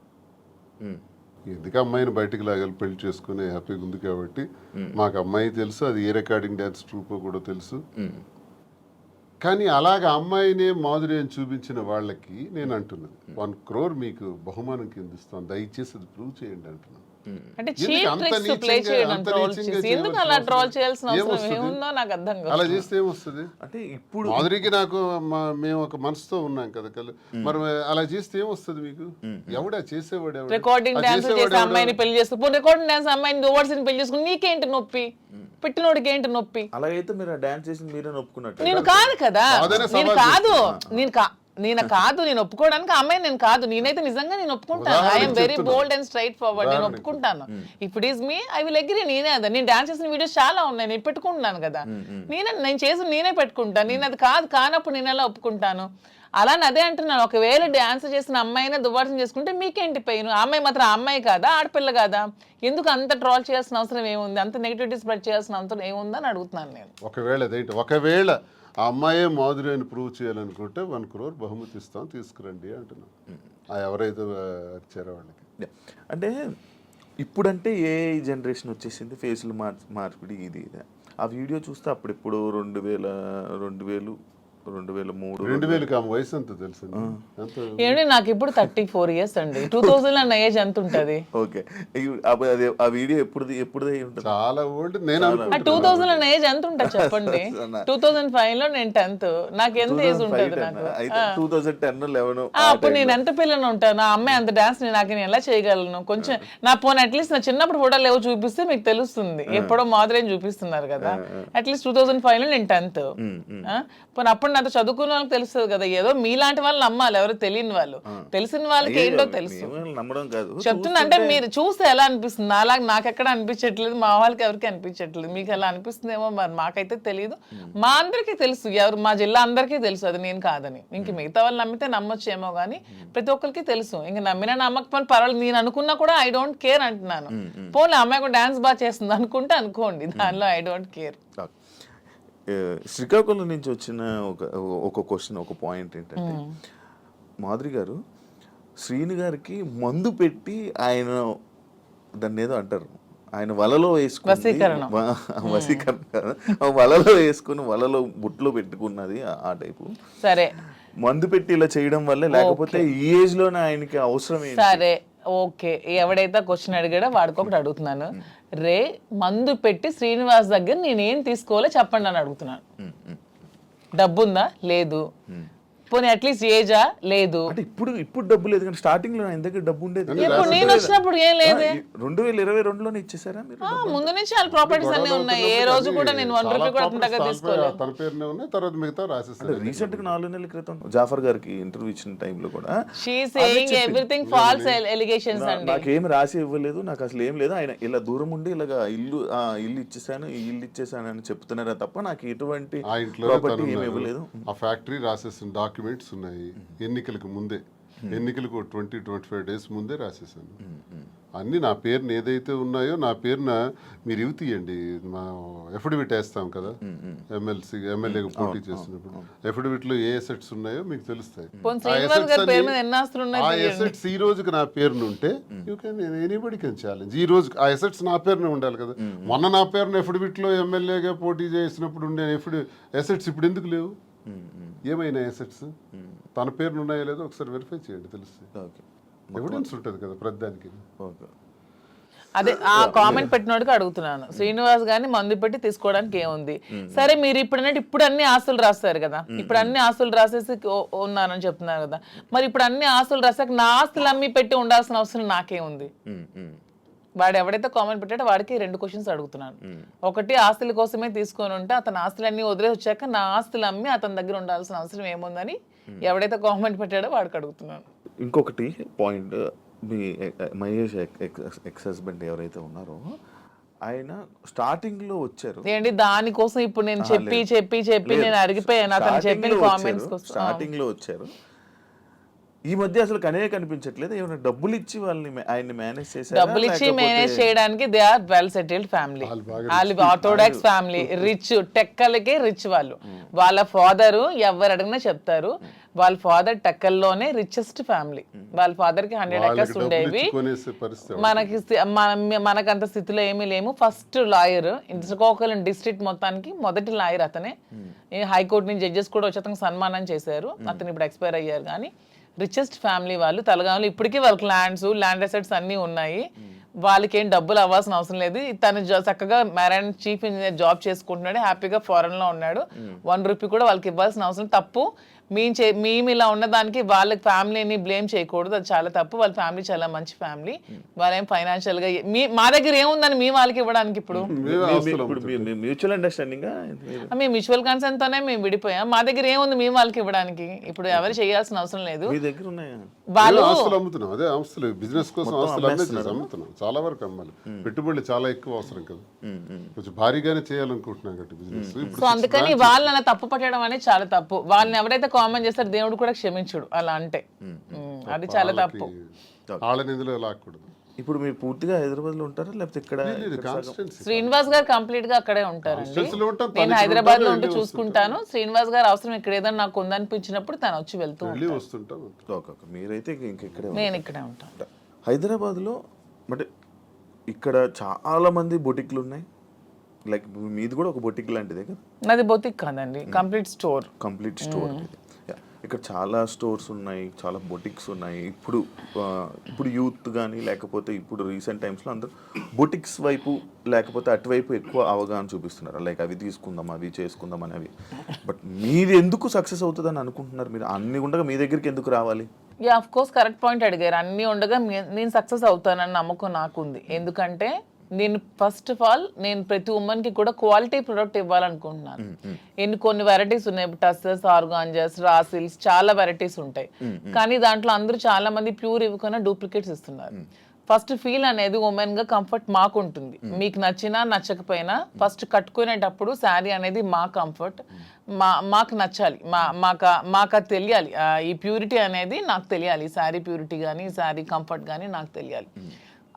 ఎందుకు అమ్మాయిని బయటికి లాగాలి, పెళ్లి చేసుకునే హ్యాపీగా ఉంది కాబట్టి. మాకు అమ్మాయి తెలుసు, అది ఏ రికార్డింగ్ డ్యాన్స్ ట్రూపో కూడా తెలుసు. కానీ అలాగ అమ్మాయినే మాధురి అని చూపించిన వాళ్ళకి నేను అంటున్నది 1 crore మీకు బహుమానం కింద ఇస్తాను, దయచేసి అది ప్రూవ్ చేయండి అంటున్నాను. అంటే చీప్ ట్రిక్స్ ప్లే చేయడం, ట్రోల్ చేసి ఎందుకు అలా ట్రోల్ చేయాల్సిన అవసరం ఏముందో నాకు అర్థం కాదు. అలా చేస్తే ఏమొస్తుంది? అంటే ఇప్పుడు మాధురికి నాకు మేము ఒక మనసుతో ఉన్నాం కదా, మరి అలా చేస్తే ఏమొస్తుంది మీకు? ఎవడా చేసేవాడు? రికార్డింగ్ డాన్స్ చేసే అమ్మాయిని పెళ్లి చేసుకుని రికార్డింగ్ డాన్స్ అమ్మాయిని ఓవర్సీని పెళ్లి చేసుకుని నీకేంటి నొప్పి? పెట్టినోడికి ఏంటి నొప్పి? అలాగైతే మీరు డాన్స్ చేసి మీరే ఒప్పుకున్నట్టు. నేను కాదు కదా, నేను ఒప్పుకోవడానికి అమ్మాయి నేను కాదు. నేనైతే నిజంగా నేను ఒప్పుకుంటాను. I'm very bold and straight forward. నేను ఒప్పుకుంటాను. If it is me I will agree. నేనే అదా, నేను డాన్స్ చేసిన వీడియోస్ చాలా ఉన్నాయి, నేను పెట్టుకుంటున్నాను కదా. నేను చేసి నేనే పెట్టుకుంటాను. నేను అది కానప్పుడు నేను ఎలా ఒప్పుకుంటాను? అలానే అదే అంటున్నాను, ఒకవేళ డాన్స్ చేసిన అమ్మాయినే దువ్వాసం చేసుకుంటే మీకేంటి పెయిన్? అమ్మాయి మాత్రం అమ్మాయి కాదా, ఆడపిల్ల కాదా? ఎందుకు అంత ట్రోల్ చేయాల్సిన అవసరం ఏముంది? అంత నెగిటివిటీ స్ప్రెడ్ చేయాల్సిన అవసరం ఏముందని అడుగుతున్నాను నేను. ఒకవేళ ఆ అమ్మాయే మాధురి అని ప్రూవ్ చేయాలనుకుంటే 1 crore బహుమతి ఇస్తాం, తీసుకురండి అంటున్నాం. ఎవరైతే వచ్చారో వాళ్ళకి. అంటే ఇప్పుడంటే ఏ జనరేషన్ వచ్చేసింది, ఫేసులు మార్పిడి ఇది. ఆ వీడియో చూస్తే అప్పుడిప్పుడు 2003 2000 వయసు ఎంత తెలుసు? ఏమండి నాకు ఇప్పుడు 34 years అండి. 2000 అన్న ఏజ్ ఎంత ఉంటది? ఓకే, ఆ వీడియో ఎప్పుడు చాలా ఓల్డ్. నేను 2000 అన్న ఏజ్ ఎంత ఉంటుంది చెప్పండి? 2005 లో నేను 10th. నాకు ఎంత ఏజ్ ఉంటుంది? నాకు 2010-11 అప్పుడు నేను ఎంత పిల్లని ఉంటాను. ఆ అమ్మాయి అంత డాన్స్ నాకు ఎలా చేయగలను? కొంచెం నా పోనీ అట్లీస్ట్ నా చిన్నప్పుడు ఫోటోలు ఏవో చూపిస్తే మీకు తెలుస్తుంది. ఎప్పుడో మాదిరి చూపిస్తున్నారు కదా. అట్లీస్ట్ 2005 లో నేను 10th. పోనీ అప్పుడు నాతో చదువుకున్న వాళ్ళకి తెలుస్తుంది కదా. ఏదో మీలాంటి వాళ్ళు నమ్మాలి, ఎవరు తెలియని వాళ్ళు. తెలిసిన వాళ్ళకి ఏంటో తెలుసు. చెప్తున్నా అంటే మీరు చూస్తే ఎలా అనిపిస్తుంది? అలాగే నాకు ఎక్కడ అనిపించట్లేదు, మా వాళ్ళకి ఎవరికి అనిపించట్లేదు. మీకు ఎలా అనిపిస్తుందేమో మరి, మాకైతే తెలియదు. మా అందరికీ తెలుసు, ఎవరు మా జిల్లా అందరికీ తెలుసు అది నేను కాదని. ఇంక మిగతా వాళ్ళు నమ్మితే నమ్మొచ్చేమో కానీ ప్రతి ఒక్కరికి తెలుసు. ఇంక నమ్మినా నమ్మకపోయినా పర్వాలేదు, నేను అనుకున్నా కూడా ఐ డోంట్ కేర్ అంటున్నాను. పోనీ అమ్మాయి కూడా డాన్స్ బాగా చేస్తుంది అనుకుంటే అనుకోండి, దానిలో ఐ డోంట్ కేర్. శ్రీకాకుళం నుంచి వచ్చిన ఒక క్వశ్చన్, ఒక పాయింట్ ఏంటంటే, మాధురి గారు శ్రీని గారికి మందు పెట్టి ఆయన దాన్ని ఏదో అంటారు, ఆయన వలలో వేసుకుని వసీకరణ వలలో వేసుకుని వలలో బుట్లో పెట్టుకున్నది ఆ టైపు. సరే, మందు పెట్టి ఇలా చేయడం వల్ల, లేకపోతే ఈ ఏజ్ లోనే ఆయనకి అవసరం ఏంటి? సరే ఓకే, ఎవడైతే క్వశ్చన్ అడిగాడో వాడికి ఒకటి అడుగుతున్నాను. రే మందు పెట్టి శ్రీనివాస్ దగ్గర నేనేం తీసుకోవాలో చెప్పండి అని అడుగుతున్నాను. డబ్బుందా? లేదు. పోనీ అట్లీస్ట్ ఏజా? లేదు. అంటే ఇప్పుడు డబ్బు లేదు కానీ స్టార్టింగ్ లో ఆయన దగ్గర డబ్బు ఉండేది. ఇప్పుడు నేను వచ్చినప్పుడు ఏం లేదు. 2022లోనే ఇచ్చేసారా మీరు? ముందు నుంచి వాళ్ళ ప్రాపర్టీస్ అన్ని ఉన్నాయి. ఏ రోజు కూడా నేను 1 రూపీ కూడా అంతగా తీసుకోలేదు. తన పేరునే ఉన్నాయి, తర్వాత మిగతా రాసేసారు. రీసెంట్ గా 4 నెలల క్రితం జాఫర్ గారికి ఇంటర్వ్యూ ఇచ్చిన టైంలో కూడా she saying everything false allegations అండి. నాకేం రాసి ఇవ్వలేదు, నాకు అసలు ఏం లేదు, ఆయన ఇలా దూరం ఉండి ఇలాగా ఇల్లు ఇచ్చేసాను, ఈ ఇల్లు ఇచ్చేసాను అని చెప్తున్నారా తప్ప నాకు ఎటువంటి ప్రాపర్టీ ఏమి ఇవ్వలేదు. ఆ ఫ్యాక్టరీ రాసేసిన డాక్యుమెంట్స్ ఉన్నాయి. ఎన్నికలకు ముందే, ఎన్నికలకు 20-25 days ముందే రాసేసాను అన్ని. నా పేరున ఏదైతే ఉన్నాయో నా పేరున మీరు ఇవి తీయండి, మా ఎఫిడవిట్ వేస్తాం కదా, ఎమ్మెల్యేగా పోటీ చేసినప్పుడు ఎఫిడవిట్ లో ఏ అసెట్స్ ఉన్నాయో మీకు తెలుస్తాయి. ఆ అసెట్స్ ఈ రోజుకి నా పేరున ఉంటే you can anybody can challenge. ఈ రోజు ఆ అసెట్స్ నా పేరున ఉండాలి కదా. మొన్న నా పేరున ఎఫిడవిట్ లో ఎమ్మెల్యేగా పోటీ చేసినప్పుడు ఉండే అసెట్స్ ఇప్పుడు ఎందుకు లేవు? ఏమైనా అసెట్స్ తన పేరున ఉన్నాయో లేదో ఒకసారి వెరిఫై చేయండి, తెలుస్తుంది. ఎవిడెన్స్ ఉంటుంది కదా ప్రతిదానికి. అదే ఆ కామెంట్ పెట్టినోడికి అడుగుతున్నాను. శ్రీనివాస్ గారిని మందు పెట్టి తీసుకోవడానికి ఏముంది? సరే, మీరు ఇప్పుడు అన్ని ఆస్తులు రాస్తారు కదా, ఇప్పుడు అన్ని ఆస్తులు రాసేసి ఉన్నానని చెప్తున్నారు కదా, మరి ఇప్పుడు అన్ని ఆస్తులు రాసాక నా ఆస్తులు అమ్మి పెట్టి ఉండాల్సిన అవసరం నాకేముంది? వాడు ఎవడైతే కామెంట్ పెట్టాడో వాడికి 2 క్వశ్చన్స్ అడుగుతున్నాను. ఒకటి, ఆస్తుల కోసమే తీసుకొని ఉంటే అతని ఆస్తులన్నీ వదిలేసి వచ్చాక నా ఆస్తులు అమ్మి అతని దగ్గర ఉండాల్సిన అవసరం ఏముందని ఎవడైతే కామెంట్ పెట్టాడో వాడికి అడుగుతున్నాను. ఇంకొకటి పాయింట్, మీ మహేష్ ఎక్స్ హస్బెండ్ ఎవరైతే ఉన్నారో ఆయన స్టార్టింగ్ లో వచ్చారు. ఏంటి దానికోసం ఇప్పుడు నేను చెప్పి నేను అరిగిపోయాను అతను చెప్పిన కామెంట్స్ కోసం. స్టార్టింగ్ లో వచ్చారు, ఈ మధ్య అసలు కనిపించట్లేదు. ఏమైనా డబ్బులు ఇచ్చి వాళ్ళని ఆయన్ని మేనేజ్ చేశారు? డబ్బులు ఇచ్చి మేనేజ్ చేయడానికి they are well settled family. వాళ్ళు ఆర్థోడాక్స్ ఫ్యామిలీ, రిచ్, టెక్కలకే రిచ్ వాళ్ళు. వాళ్ళ ఫాదర్ ఎవరు అడిగినా చెప్తారు, వాళ్ళ ఫాదర్ టెక్కల్లోనే రిచెస్ట్ ఫ్యామిలీ. వాళ్ళ ఫాదర్ కి 100 acres ఉండేవి. మనకంత స్థితిలో ఏమీ లేము. ఫస్ట్ లాయర్ శ్రీకాకుళం డిస్ట్రిక్ట్ మొత్తానికి మొదటి లాయర్ అతనే. హైకోర్టు నుంచి జడ్జెస్ కూడా వచ్చి అతనికి సన్మానం చేశారు. అతను ఇప్పుడు ఎక్స్పైర్ అయ్యారు. కానీ రిచెస్ట్ ఫ్యామిలీ వాళ్ళు. తలగాములు ఇప్పటికీ వాళ్ళకి ల్యాండ్ అసెట్స్ అన్నీ ఉన్నాయి. వాళ్ళకి ఏం డబ్బులు అవ్వాల్సిన అవసరం లేదు. తను చక్కగా మెరైన్ చీఫ్ ఇంజనీర్ జాబ్ చేసుకుంటున్నాడు, హ్యాపీగా ఫారెన్ లో ఉన్నాడు. 1 రూపీ కూడా వాళ్ళకి ఇవ్వాల్సిన అవసరం. తప్పు మేము ఇలా ఉన్నదానికి వాళ్ళ ఫ్యామిలీని బ్లేమ్ చేయకూడదు, అది చాలా తప్పు. వాళ్ళ ఫ్యామిలీ చాలా మంచి ఫ్యామిలీ. వాళ్ళేం ఫైనాన్షియల్ గా మా దగ్గర ఏముందని మీ వాళ్ళకి ఇవ్వడానికి? ఇప్పుడు మ్యూచువల్ అండర్స్టాండింగ్, మేము మ్యూచువల్ కన్సర్న్ తోనే మేము విడిపోయాం. మా దగ్గర ఏముంది మీ వాళ్ళకి ఇవ్వడానికి? ఇప్పుడు ఎవరు చేయాల్సిన అవసరం లేదు. మీ దగ్గర ఉన్నాయా? వాళ్ళు అమ్ముతున్నాం, అదే ఆస్తులు బిజినెస్ కోసం ఆస్తులు అమ్ముతున్నాం. చాలా వరకు అమ్మాలి, పెట్టుబడులు చాలా ఎక్కువ అవసరం కదా, కొంచెం భారీగానే చేయాలనుకుంటున్నాం కాబట్టి బిజినెస్. సో అందుకని వాళ్ళని తప్పు పట్టడం అనేది చాలా తప్పు. వాళ్ళని ఎవరైతే కామెంట్ చేస్తారు దేవుడు కూడా క్షమించుడు అలా అంటే, అది చాలా తప్పు. వాళ్ళని ఇందులో లాక్కూడదు. ఇప్పుడు మీరు పూర్తిగా హైదరాబాద్ లో ఉంటారా లేకపోతే ఇక్కడ? శ్రీనివాస్ గారు కంప్లీట్ గా అక్కడే ఉంటారండి. నేను హైదరాబాద్ లో ఉంటూ చూసుకుంటాను. శ్రీనివాస్ గారు అవసరం ఇక్కడ ఏదైనా నాకు ఉందనిపించినప్పుడు తను వచ్చి వెళ్తూ వస్తుంటాను. మీరైతే ఇక్కడే? నేను ఇక్కడే ఉంటాను. హైదరాబాద్ లో అంటే ఇక్కడ చాలా మంది బొటిక్లు ఉన్నాయి. లైక్ మీది కూడా ఒక బొటిక్ లాంటిదే కదా? నాది బొటిక్ కాదండి, కంప్లీట్ స్టోర్. ఇక్కడ చాలా స్టోర్స్ ఉన్నాయి, చాలా బొటిక్స్ ఉన్నాయి. ఇప్పుడు యూత్ కానీ లేకపోతే ఇప్పుడు రీసెంట్ టైమ్స్లో అందరూ బొటిక్స్ వైపు లేకపోతే అటువైపు ఎక్కువ అవగాహన చూపిస్తున్నారు. లైక్ అవి తీసుకుందాం, అవి చేసుకుందాం అనేవి. బట్ మీది ఎందుకు సక్సెస్ అవుతుందని అనుకుంటున్నారు? మీరు అన్ని ఉండగా మీ దగ్గరికి ఎందుకు రావాలి? ఆఫ్ కోర్స్ కరెక్ట్ పాయింట్ అడిగారు. అన్ని ఉండగా నేను సక్సెస్ అవుతానని నమ్మకం నాకుంది. ఎందుకంటే నేను ఫస్ట్ ఆఫ్ ఆల్ నేను ప్రతి ఉమెన్ కి కూడా క్వాలిటీ ప్రొడక్ట్ ఇవ్వాలనుకుంటున్నాను. కొన్ని వెరైటీస్ ఉన్నాయి, టస్సెస్, ఆర్గాంజాస్, రాసిల్స్, చాలా వెరైటీస్ ఉంటాయి. కానీ దాంట్లో అందరూ చాలా మంది ప్యూర్ ఇవ్వకుండా డూప్లికేట్స్ ఇస్తున్నారు. ఫస్ట్ ఫీల్ అనేది ఉమెన్ గా కంఫర్ట్ మాకు ఉంటుంది. మీకు నచ్చినా నచ్చకపోయినా ఫస్ట్ కట్టుకునేటప్పుడు శారీ అనేది మా కంఫర్ట్, మాకు నచ్చాలి, మాకు తెలియాలి. ఈ ప్యూరిటీ అనేది నాకు తెలియాలి. శారీ ప్యూరిటీ కానీ శారీ కంఫర్ట్ కానీ నాకు తెలియాలి.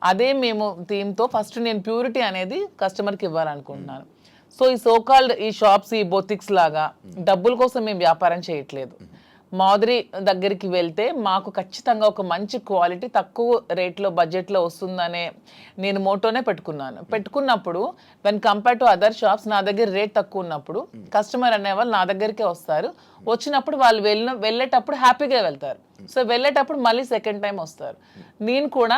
అదే మేము థీమ్తో ఫస్ట్ నేను ప్యూరిటీ అనేది కస్టమర్కి ఇవ్వాలనుకుంటున్నాను. సో ఈ సోకాల్డ్ ఈ షాప్స్, ఈ బొటిక్స్ లాగా డబ్బుల కోసం మేము వ్యాపారం చేయట్లేదు. మాధురి దగ్గరికి వెళ్తే మాకు ఖచ్చితంగా ఒక మంచి క్వాలిటీ తక్కువ రేట్లో బడ్జెట్లో వస్తుందనే నేను మోటోనే పెట్టుకున్నప్పుడు when compare to other shops నా దగ్గర రేట్ తక్కువ ఉన్నప్పుడు కస్టమర్ అనేవాళ్ళు నా దగ్గరికే వస్తారు. వచ్చినప్పుడు వాళ్ళు వెళ్ళేటప్పుడు హ్యాపీగా వెళ్తారు. సో వెళ్ళేటప్పుడు మళ్ళీ సెకండ్ టైం వస్తారు. నేను కూడా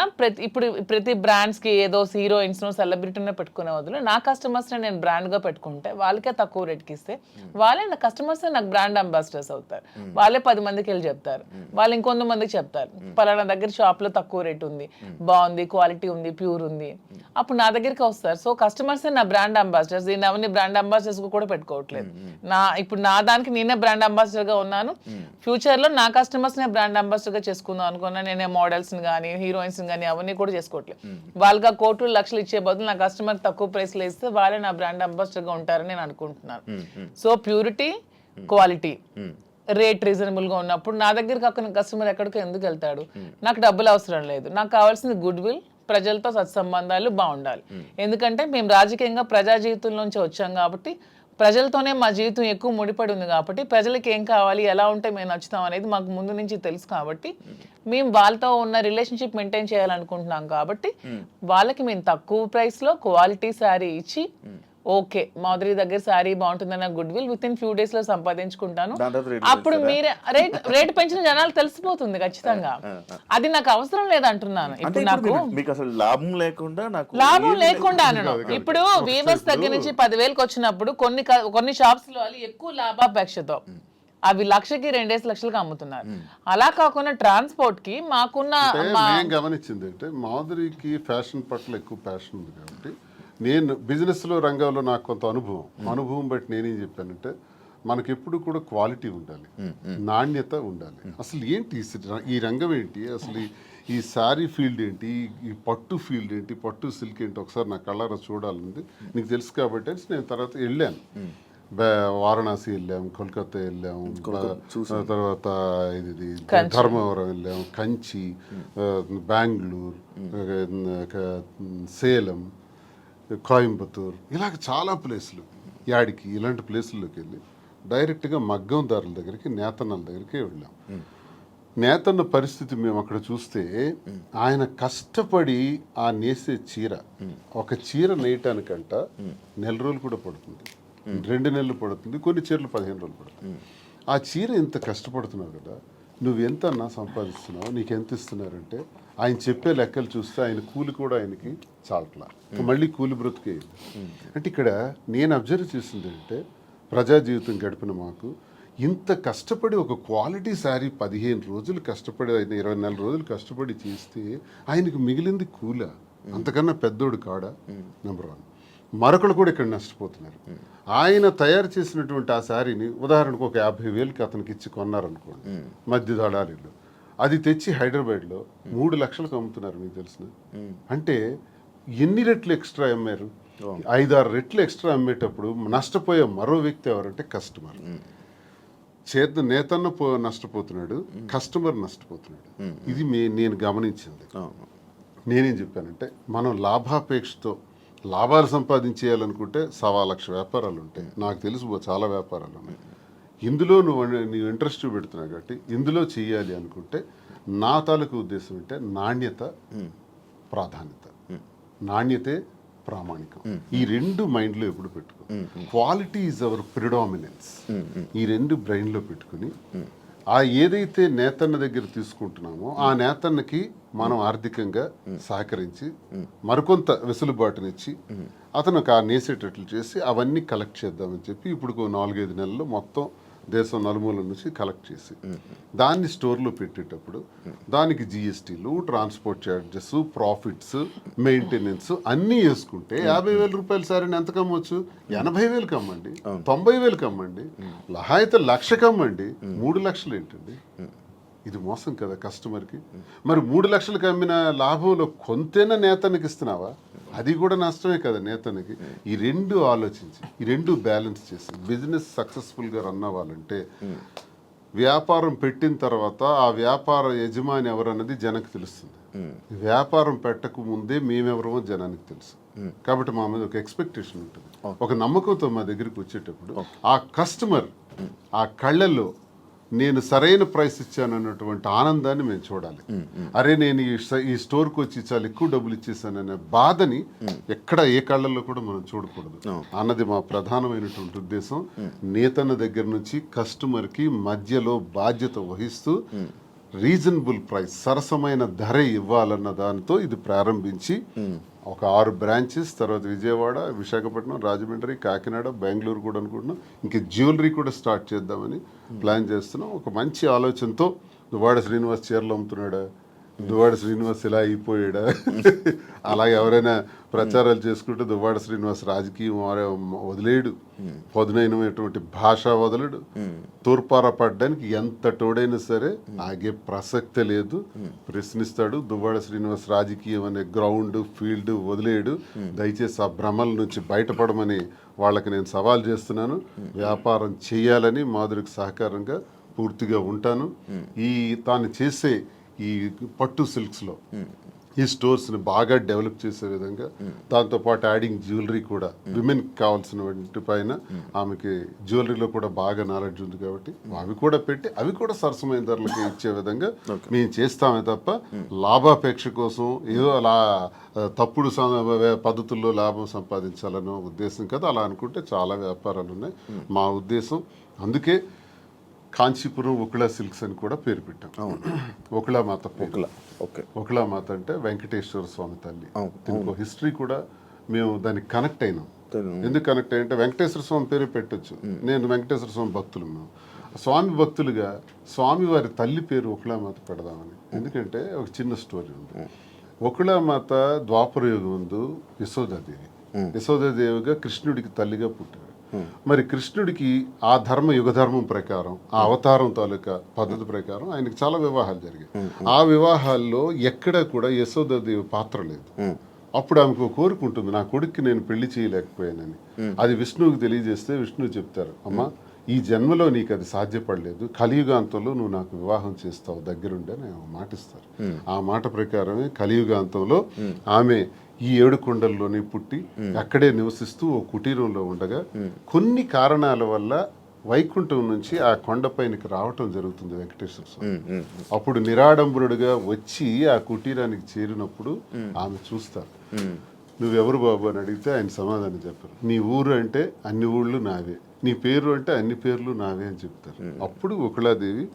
ప్రతి బ్రాండ్స్కి ఏదో హీరోయిన్స్ను సెలబ్రిటీనే పెట్టుకునే వదిలే నా కస్టమర్స్ని నేను బ్రాండ్గా పెట్టుకుంటే వాళ్ళకే తక్కువ రేట్కి ఇస్తే వాళ్ళే నా కస్టమర్స్ నాకు బ్రాండ్ అంబాసిడర్స్ అవుతారు. వాళ్ళే 10 మందికి వెళ్ళి చెప్తారు, వాళ్ళు ఇంకొంతమందికి చెప్తారు పలానా దగ్గర షాప్లో తక్కువ రేట్ ఉంది, బాగుంది, క్వాలిటీ ఉంది, ప్యూర్ ఉంది, అప్పుడు నా దగ్గరికి వస్తారు. సో కస్టమర్స్ నా బ్రాండ్ అంబాసిడర్స్. నేను ఎవరిని బ్రాండ్ అంబాసిడర్స్ కూడా పెట్టుకోవట్లేదు. ఇప్పుడు నా దానికి నేనే బ్రాండ్ అంబాసిడర్గా ఉన్నాను. ఫ్యూచర్లో నా కస్టమర్స్నే బ్రాండ్ అంబాసిడర్గా చేసుకుందాం అనుకున్నా. నేనే మోడల్స్ని కానీ హీరోయిన్స్ని కానీ అవన్నీ కూడా చేసుకోవట్లేదు. వాళ్ళకి ఆ కోట్లు లక్షలు ఇచ్చే బదులు నా కస్టమర్ తక్కువ ప్రైస్లో ఇస్తే వాళ్ళే నా బ్రాండ్ అంబాసిడర్గా ఉంటారని నేను అనుకుంటున్నాను. సో ప్యూరిటీ, క్వాలిటీ, రేట్ రీజనబుల్గా ఉన్నప్పుడు నా దగ్గరికి అక్కడ కస్టమర్ ఎక్కడికి ఎందుకు వెళ్తాడు? నాకు డబ్బులు అవసరం లేదు, నాకు కావాల్సింది గుడ్ విల్, ప్రజలతో సత్సంబంధాలు బాగుండాలి. ఎందుకంటే మేము రాజకీయంగా ప్రజా జీవితంలోంచి వచ్చాం కాబట్టి ప్రజలతోనే మా జీవితం ఎక్కువ ముడిపడి ఉంది కాబట్టి ప్రజలకి ఏం కావాలి, ఎలా ఉంటే మేము నచ్చుతాం అనేది మాకు ముందు నుంచి తెలుసు. కాబట్టి మేము వాళ్ళతో ఉన్న రిలేషన్షిప్ మెయింటైన్ చేయాలనుకుంటున్నాం. కాబట్టి వాళ్ళకి మేము తక్కువ ప్రైస్లో క్వాలిటీ శారీ ఇచ్చి ఓకే మాధురి దగ్గర శారీ బాగుంటుందన్న goodwill within few days లో సంపాదించుకుంటాను. అప్పుడు మీరే రేట్ పెంచిన జనాలు తెలిసిపోతుంది ఖచ్చితంగా. అది నాకు అవసరం లేదంటున్నాను. ఇప్పుడు నాకు లాభం లేకుండా అనను. ఇప్పుడు వీవర్స్ దగ్గర నుంచి 10,000కి వచ్చినప్పుడు కొన్ని షాప్స్ లో ఎక్కువ లాభాపేక్షతో అవి 1,00,000కి 2 లక్షలకి అమ్ముతున్నారు. అలా కాకుండా ట్రాన్స్పోర్ట్ కి మాకున్న నేను గమనించింది అంటే మాధురికి ఫ్యాషన్ పట్ల ఎక్కువ ప్యాషన్ ఉంది కాబట్టి నేను బిజినెస్లో రంగంలో నాకు కొంత అనుభవం బట్టి నేనేం చెప్పానంటే మనకి ఎప్పుడు కూడా క్వాలిటీ ఉండాలి, నాణ్యత ఉండాలి. అసలు ఏంటి ఈ రంగం ఏంటి, అసలు ఈ శారీ ఫీల్డ్ ఏంటి, ఈ పట్టు ఫీల్డ్ ఏంటి, పట్టు సిల్క్ ఏంటి ఒకసారి నా కళ్ళారా చూడాలని నీకు తెలుసు కాబట్టి నేను తర్వాత వెళ్ళాను. వారణాసి వెళ్ళాం, కోల్కతా వెళ్ళాము, తర్వాత ఇది ధర్మవరం వెళ్ళాము, కంచి, బెంగళూరు, సేలం, కోయంబత్తూర్, ఇలాగ చాలా ప్లేసులు, యాడికి ఇలాంటి ప్లేసుల్లోకి వెళ్ళి డైరెక్ట్గా మగ్గందారుల దగ్గరికి, నేతన్నల దగ్గరికి వెళ్ళాం. నేతన్న పరిస్థితి మేము అక్కడ చూస్తే ఆయన కష్టపడి ఆ నేసే చీర, ఒక చీర నేయటానికంట 1 నెల రోజులు కూడా పడుతుంది, 2 నెలలు పడుతుంది, కొన్ని చీరలు 15 రోజులు పడుతుంది. ఆ చీర ఇంత కష్టపడుతున్నావు కదా, నువ్వెంత అన్నా సంపాదిస్తున్నావు, నీకెంత ఇస్తున్నారంటే ఆయన చెప్పే లెక్కలు చూస్తే ఆయన కూలి కూడా ఆయనకి చాలట్లా, మళ్ళీ కూలి బ్రతికే. అంటే ఇక్కడ నేను అబ్జర్వ్ చేసింది అంటే ప్రజా జీవితం గడిపిన మాకు ఇంత కష్టపడి ఒక క్వాలిటీ శారీ 15 రోజులు కష్టపడి, 24 రోజులు కష్టపడి చేస్తే ఆయనకు మిగిలింది కూల, అంతకన్నా పెద్దోడు కాడా? నెంబర్ 1. మరొకరు కూడా ఇక్కడ నష్టపోతున్నారు. ఆయన తయారు చేసినటువంటి ఆ శారీని ఉదాహరణకు ఒక 50,000కి అతనికి ఇచ్చి కొన్నారనుకోండి మధ్య దళారీలో, అది తెచ్చి హైదరాబాద్లో 3 లక్షలకు అమ్ముతున్నారు. మీకు తెలిసిన అంటే ఎన్ని రెట్లు ఎక్స్ట్రా అమ్మారు? 5-6 రెట్లు ఎక్స్ట్రా అమ్మేటప్పుడు నష్టపోయే మరో వ్యక్తి ఎవరంటే కస్టమర్. నేతన్న నష్టపోతున్నాడు, కస్టమర్ నష్టపోతున్నాడు. ఇది నేను గమనించింది. నేనేం చెప్పానంటే మనం లాభాపేక్షతో లాభాలు సంపాదించేయాలనుకుంటే 1,00,000 వ్యాపారాలు ఉంటాయి. నాకు తెలుసు చాలా వ్యాపారాలు ఉన్నాయి. ఇందులో నువ్వు ఇంట్రెస్ట్ పెడుతున్నావు కాబట్టి ఇందులో చెయ్యాలి అనుకుంటే నా తాలూకు ఉద్దేశం అంటే నాణ్యత ప్రాధాన్యత, నాణ్యతే ప్రామాణికం. ఈ 2 మైండ్లో ఎప్పుడు పెట్టుకో. Quality is our predominance. ఈ 2 బ్రెయిన్లో పెట్టుకుని ఆ ఏదైతే నేతన్న దగ్గర తీసుకుంటున్నామో ఆ నేతన్నకి మనం ఆర్థికంగా సహకరించి మరికొంత వెసులుబాటునిచ్చి అతను ఆ నేసేటట్లు చేసి అవన్నీ కలెక్ట్ చేద్దామని చెప్పి ఇప్పుడు 4-5 నెలల్లో మొత్తం దేశం నలుమూల నుంచి కలెక్ట్ చేసి దాన్ని స్టోర్లో పెట్టేటప్పుడు దానికి జిఎస్టీలు, ట్రాన్స్పోర్ట్ ఛార్జెస్, ప్రాఫిట్స్, మెయింటెనెన్స్ అన్నీ వేసుకుంటే 50,000 రూపాయల సారీని ఎంత కమ్మొచ్చు? 80,000కి అమ్మండి, 90,000కి అమ్మండి, అయితే 1,00,000కి అమ్మండి. 3 లక్షలు ఏంటండి? ఇది మోసం కదా కస్టమర్కి. మరి 3 లక్షలకు అమ్మిన లాభంలో కొంతైనా నేతనికి ఇస్తున్నావా? అది కూడా నష్టమే కదా నేతనికి. ఈ 2 ఆలోచించి ఈ 2 బ్యాలెన్స్ చేసి బిజినెస్ సక్సెస్ఫుల్గా రన్ అవ్వాలంటే వ్యాపారం పెట్టిన తర్వాత ఆ వ్యాపార యజమాని ఎవరన్నది జనకు తెలుస్తుంది. వ్యాపారం పెట్టక ముందే మేమెవరమో జనానికి తెలుసు. కాబట్టి మా మీద ఒక ఎక్స్పెక్టేషన్ ఉంటుంది, ఒక నమ్మకంతో మా దగ్గరికి వచ్చేటప్పుడు ఆ కస్టమర్ ఆ కళ్ళల్లో నేను సరైన ప్రైస్ ఇచ్చాను అన్నటువంటి ఆనందాన్ని మేము చూడాలి. అరే నేను ఈ స్టోర్కి వచ్చి చాలా ఎక్కువ డబ్బులు ఇచ్చేసాననే బాధని ఎక్కడ ఏ కళ్ళల్లో కూడా మనం చూడకూడదు అన్నది మా ప్రధానమైనటువంటి ఉద్దేశం. నేతన్న దగ్గర నుంచి కస్టమర్కి మధ్యలో బాధ్యత వహిస్తూ రీజనబుల్ ప్రైస్, సరసమైన ధర ఇవ్వాలన్న దానితో ఇది ప్రారంభించి ఒక 6 బ్రాంచెస్, తర్వాత విజయవాడ, విశాఖపట్నం, రాజమండ్రి, కాకినాడ, బెంగళూరు కూడా అనుకుంటున్నాం. ఇంకా జ్యువెలరీ కూడా స్టార్ట్ చేద్దామని ప్లాన్ చేస్తున్నాం. ఒక మంచి ఆలోచనతో దువ్వాడ శ్రీనివాస్ చీరలు అమ్ముతున్నాడా, దువ్వాడ శ్రీనివాస్ ఇలా అయిపోయాడా, అలాగే ఎవరైనా ప్రచారాలు చేసుకుంటే దువ్వాడ శ్రీనివాస్ రాజకీయం వదిలేడు, పదునైనటువంటి భాష వదలడు, తూర్పార పడ్డానికి ఎంత తోడైనా సరే ఆగే ప్రసక్తే లేదు, ప్రశ్నిస్తాడు. దువ్వాడ శ్రీనివాస్ రాజకీయం అనే గ్రౌండ్ ఫీల్డ్ వదిలేడు. దయచేసి ఆ భ్రమల నుంచి బయటపడమని వాళ్ళకి నేను సవాల్ చేస్తున్నాను. వ్యాపారం చేయాలని మాధురికి సహకారంగా పూర్తిగా ఉంటాను. తాను చేసే ఈ పట్టు సిల్క్స్లో ఈ స్టోర్స్ని బాగా డెవలప్ చేసే విధంగా, దాంతోపాటు యాడింగ్ జ్యువెలరీ కూడా విమెన్కి కావాల్సిన వాటి పైన ఆమెకి జ్యువెలరీలో కూడా బాగా నాలెడ్జ్ ఉంది కాబట్టి అవి కూడా పెట్టి అవి కూడా సరసమైన ధరలకి ఇచ్చే విధంగా మేము చేస్తామే తప్ప లాభాపేక్ష కోసం ఏదో అలా తప్పుడు పద్ధతుల్లో లాభం సంపాదించాలనే ఉద్దేశం కదా. అలా అనుకుంటే చాలా వ్యాపారాలు ఉన్నాయి. మా ఉద్దేశం అందుకే కాంచీపురం ఒకళా సిల్క్స్ అని కూడా పేరు పెట్టాం. ఒకళామాత ఒకళామాత అంటే వెంకటేశ్వర స్వామి తల్లి. దీనికి హిస్టరీ కూడా మేము దానికి కనెక్ట్ అయినాం. ఎందుకు కనెక్ట్ అయ్యంటే వెంకటేశ్వర స్వామి పేరు పెట్టొచ్చు, నేను వెంకటేశ్వర స్వామి భక్తులు మేము. స్వామి భక్తులుగా స్వామివారి తల్లి పేరు ఒకళామాత పెడదామని. ఎందుకంటే ఒక చిన్న స్టోరీ ఉంది. ఒకళామాత ద్వాపర యుగం ముందు యశోదాదేవిగా కృష్ణుడికి తల్లిగా పుట్టారు. మరి కృష్ణుడికి ఆ యుగధర్మం ప్రకారం, ఆ అవతారం తాలూకా పద్ధతి ప్రకారం ఆయనకి చాలా వివాహాలు జరిగాయి. ఆ వివాహాల్లో ఎక్కడా కూడా యశోదాదేవి పాత్ర లేదు. అప్పుడు ఆమెకు కోరిక ఉంటుంది, నా కొడుక్కి నేను పెళ్లి చేయలేకపోయానని. అది విష్ణువుకి తెలియజేస్తే విష్ణువు చెప్తారు, అమ్మా ఈ జన్మలో నీకు అది సాధ్యపడలేదు, కలియుగాంతంలో నువ్వు నాకు వివాహం చేస్తావు దగ్గరుండి అని మాటిస్తారు. ఆ మాట ప్రకారమే కలియుగాంతంలో ఆమె ఈ 7 కొండల్లోనే పుట్టి అక్కడే నివసిస్తూ ఓ కుటీరంలో ఉండగా కొన్ని కారణాల వల్ల వైకుంఠం నుంచి ఆ కొండపైనకి రావటం జరుగుతుంది వెంకటేశ్వర స్వామి. అప్పుడు నిరాడంబరుడుగా వచ్చి ఆ కుటీరానికి చేరినప్పుడు ఆమె చూస్తారు. నువ్వెవరు బాబు అని అడిగితే ఆయన సమాధానం చెప్పారు, నీ ఊరు అంటే అన్ని ఊళ్ళు నావే, నీ పేరు అంటే అన్ని పేర్లు నావే అని చెప్తారు. అప్పుడు ఒకళాదేవి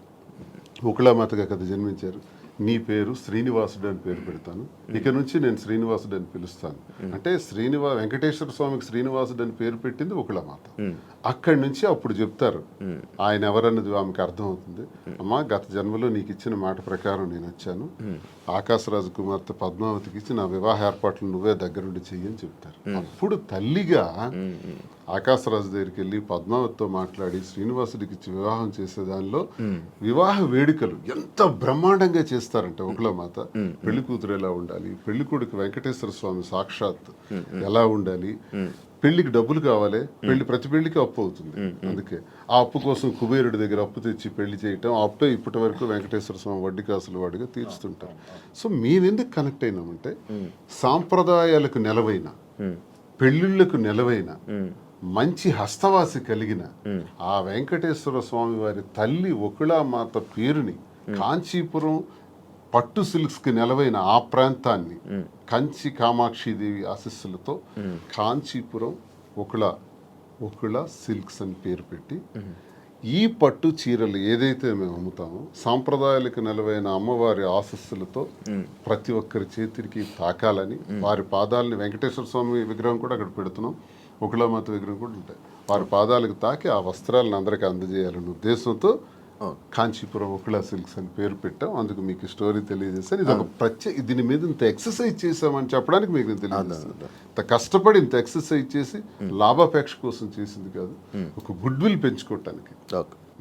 ఒకళామాతగా కదా జన్మించారు. నీ పేరు శ్రీనివాసుడు అని పేరు పెడతాను, ఇక నుంచి నేను శ్రీనివాసుడు అని పిలుస్తాను అంటే వెంకటేశ్వర స్వామికి శ్రీనివాసుడు అని పేరు పెట్టింది ఒకళామాత. అక్కడి నుంచి అప్పుడు చెప్తారు ఆయన ఎవరన్నది ఆమెకు అర్థమవుతుంది. అమ్మా గత జన్మలో నీకు ఇచ్చిన మాట ప్రకారం నేను వచ్చాను, ఆకాశరాజు కుమార్తె పద్మావతికి ఇచ్చి నా వివాహ ఏర్పాట్లు నువ్వే దగ్గరుండి చెయ్యని చెప్తారు. అప్పుడు తల్లిగా ఆకాశరాజు దగ్గరికి వెళ్ళి పద్మావతితో మాట్లాడి శ్రీనివాసుడికి ఇచ్చి వివాహం చేసే దానిలో వివాహ వేడుకలు ఎంత బ్రహ్మాండంగా చేస్తారంటే ఒకళామాత. పెళ్లి కూతురు ఎలా ఉండాలి, పెళ్లి కొడుకు వెంకటేశ్వర స్వామి సాక్షాత్ ఎలా ఉండాలి, పెళ్లికి డబ్బులు కావాలి, ప్రతి పెళ్లికి అప్పు అవుతుంది. అందుకే ఆ అప్పు కోసం కుబేరుడి దగ్గర అప్పు తెచ్చి పెళ్లి చేయటం, ఆ అప్పే ఇప్పటి వరకు వెంకటేశ్వర స్వామి వడ్డీ కాసులు వాడిగా తీర్చుతుంటారు. సో మేమెందుకు కనెక్ట్ అయినామంటే సాంప్రదాయాలకు నెలవైన, పెళ్లిళ్లకు నెలవైన, మంచి హస్తవాసి కలిగిన ఆ వెంకటేశ్వర స్వామి వారి తల్లి ఒకళామాత పేరుని కాంచీపురం పట్టు సిల్క్స్ కి నెలవైన ఆ ప్రాంతాన్ని కంచి కామాక్షిదేవి ఆశీస్సులతో కాంచీపురం ఒకళ సిల్క్స్ అని పేరు పెట్టి ఈ పట్టు చీరలు ఏదైతే మేము అమ్ముతామో సాంప్రదాయాలకు నెలవైన అమ్మవారి ఆశీస్సులతో ప్రతి ఒక్కరి చేతికి తాకాలని, వారి పాదాలని, వెంకటేశ్వర స్వామి విగ్రహం కూడా అక్కడ పెడుతున్నాం, ఒకళామాత విగ్రహం కూడా ఉంటాయి, వారి పాదాలకు తాకి ఆ వస్త్రాలను అందరికీ అందజేయాలనే ఉద్దేశంతో కాంచీపురం ఒకళ సిల్క్స్ అని పేరు పెట్టాం. అందుకు మీకు స్టోరీ తెలియజేస్తాను. ఇది ఒక దీని మీద ఇంత ఎక్సర్సైజ్ చేసామని చెప్పడానికి మీకు నేను తెలియజేస్తాను. ఇంత కష్టపడి ఇంత ఎక్సర్సైజ్ చేసి లాభాపేక్ష కోసం చేసింది కాదు, ఒక గుడ్ విల్ పెంచుకోవటానికి,